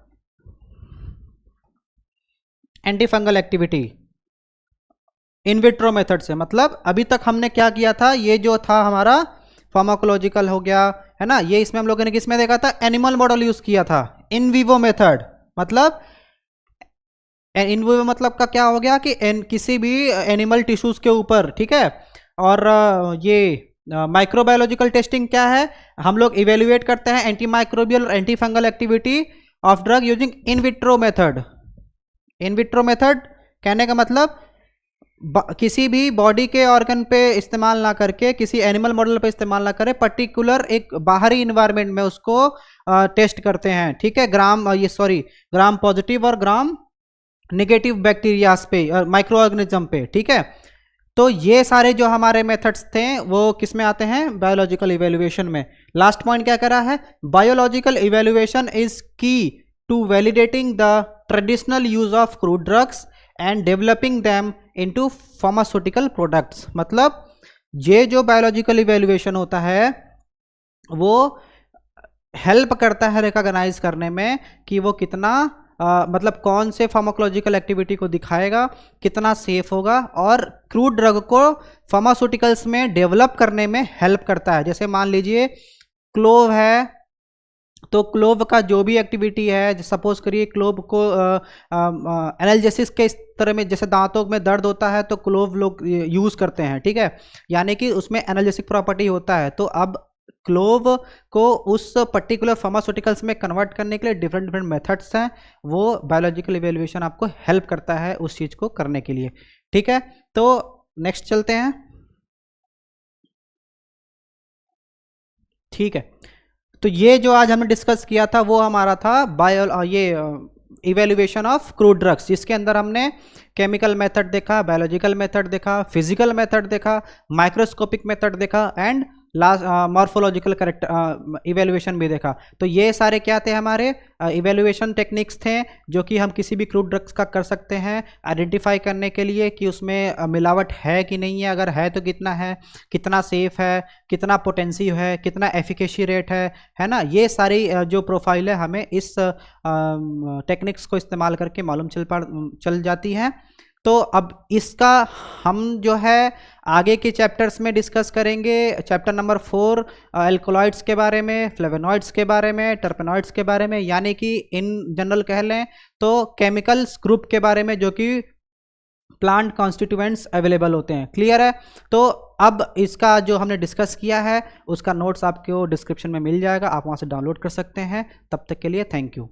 anti fungal activity in vitro method से। मतलब अभी तक हमने क्या किया था, ये जो था हमारा फार्माकोलॉजिकल हो गया, है ना, ये इसमें हम लोगों ने किसमें देखा था, एनिमल मॉडल यूज किया था, इन विवो मेथड। मतलब इन विवो मतलब का क्या हो गया कि किसी भी एनिमल टिश्यूज के ऊपर, ठीक है। और ये माइक्रोबायोलॉजिकल टेस्टिंग क्या है, हम लोग इवेल्युएट करते हैं एंटी माइक्रोबियल और anti fungal activity of drug using in vitro method. In vitro method कहने का मतलब किसी भी बॉडी के ऑर्गन पे इस्तेमाल ना करके, किसी एनिमल मॉडल पे इस्तेमाल ना करें, पर्टिकुलर एक बाहरी इन्वायरमेंट में उसको टेस्ट करते हैं, ठीक है, ग्राम पॉजिटिव और ग्राम नेगेटिव बैक्टीरियाज पे और माइक्रो ऑर्गेनिज्म पे, ठीक है। तो ये सारे जो हमारे मेथड्स थे वो किस में आते हैं, बायोलॉजिकल इवेल्युएशन में। लास्ट पॉइंट क्या करा है, biological evaluation is key to validating the traditional use of crude drugs and developing them into pharmaceutical products. मतलब ये जो बायोलॉजिकल इवेल्युएशन होता है वो हेल्प करता है रिकॉग्नाइज करने में कि वो कितना मतलब कौन से फार्माकोलॉजिकल एक्टिविटी को दिखाएगा, कितना सेफ होगा, और क्रूड ड्रग को फार्मास्यूटिकल्स में डेवलप करने में हेल्प करता है। जैसे मान लीजिए क्लोव है, तो क्लोव का जो भी एक्टिविटी है, सपोज करिए क्लोव को एनाल्जेसिस के इस तरह में, जैसे दांतों में दर्द होता है तो क्लोव लोग यूज़ करते हैं, ठीक है, यानी कि उसमें एनाल्जेसिक प्रॉपर्टी होता है। तो अब क्लोव को उस पर्टिकुलर फार्मास्यूटिकल्स में कन्वर्ट करने के लिए डिफरेंट डिफरेंट मेथड्स हैं, वो बायोलॉजिकल इवेल्युएशन आपको हेल्प करता है उस चीज़ को करने के लिए, ठीक है। तो नेक्स्ट चलते हैं, ठीक है। तो ये जो आज हमने डिस्कस किया था वो हमारा था इवेल्युएशन ऑफ क्रूड ड्रग्स, जिसके अंदर हमने केमिकल मेथड देखा, बायोलॉजिकल मेथड देखा, फिजिकल मेथड देखा, माइक्रोस्कोपिक मेथड देखा, एंड लास्ट मॉर्फोलॉजिकल इवेल्युएशन भी देखा। तो ये सारे क्या थे, हमारे इवेल्युएशन टेक्निक्स थे जो कि हम किसी भी क्रूड ड्रग्स का कर सकते हैं आइडेंटिफाई करने के लिए कि उसमें मिलावट है कि नहीं है, अगर है तो कितना है, कितना सेफ है, कितना पोटेंसी है, कितना एफिकेसी रेट है ना। ये सारी जो प्रोफाइल है हमें इस टेक्निक्स को इस्तेमाल करके मालूम चल जाती है। तो अब इसका हम जो है आगे के चैप्टर्स में डिस्कस करेंगे। चैप्टर नंबर 4 एल्कोलॉइड्स के बारे में, फ्लेवोनॉइड्स के बारे में, टर्पेनॉइड्स के बारे में, यानी कि इन जनरल कह लें तो केमिकल्स ग्रुप के बारे में जो कि प्लांट कॉन्स्टिट्यूएंट्स अवेलेबल होते हैं। क्लियर है। तो अब इसका जो हमने डिस्कस किया है उसका नोट्स आपको डिस्क्रिप्शन में मिल जाएगा, आप वहाँ से डाउनलोड कर सकते हैं। तब तक के लिए थैंक यू।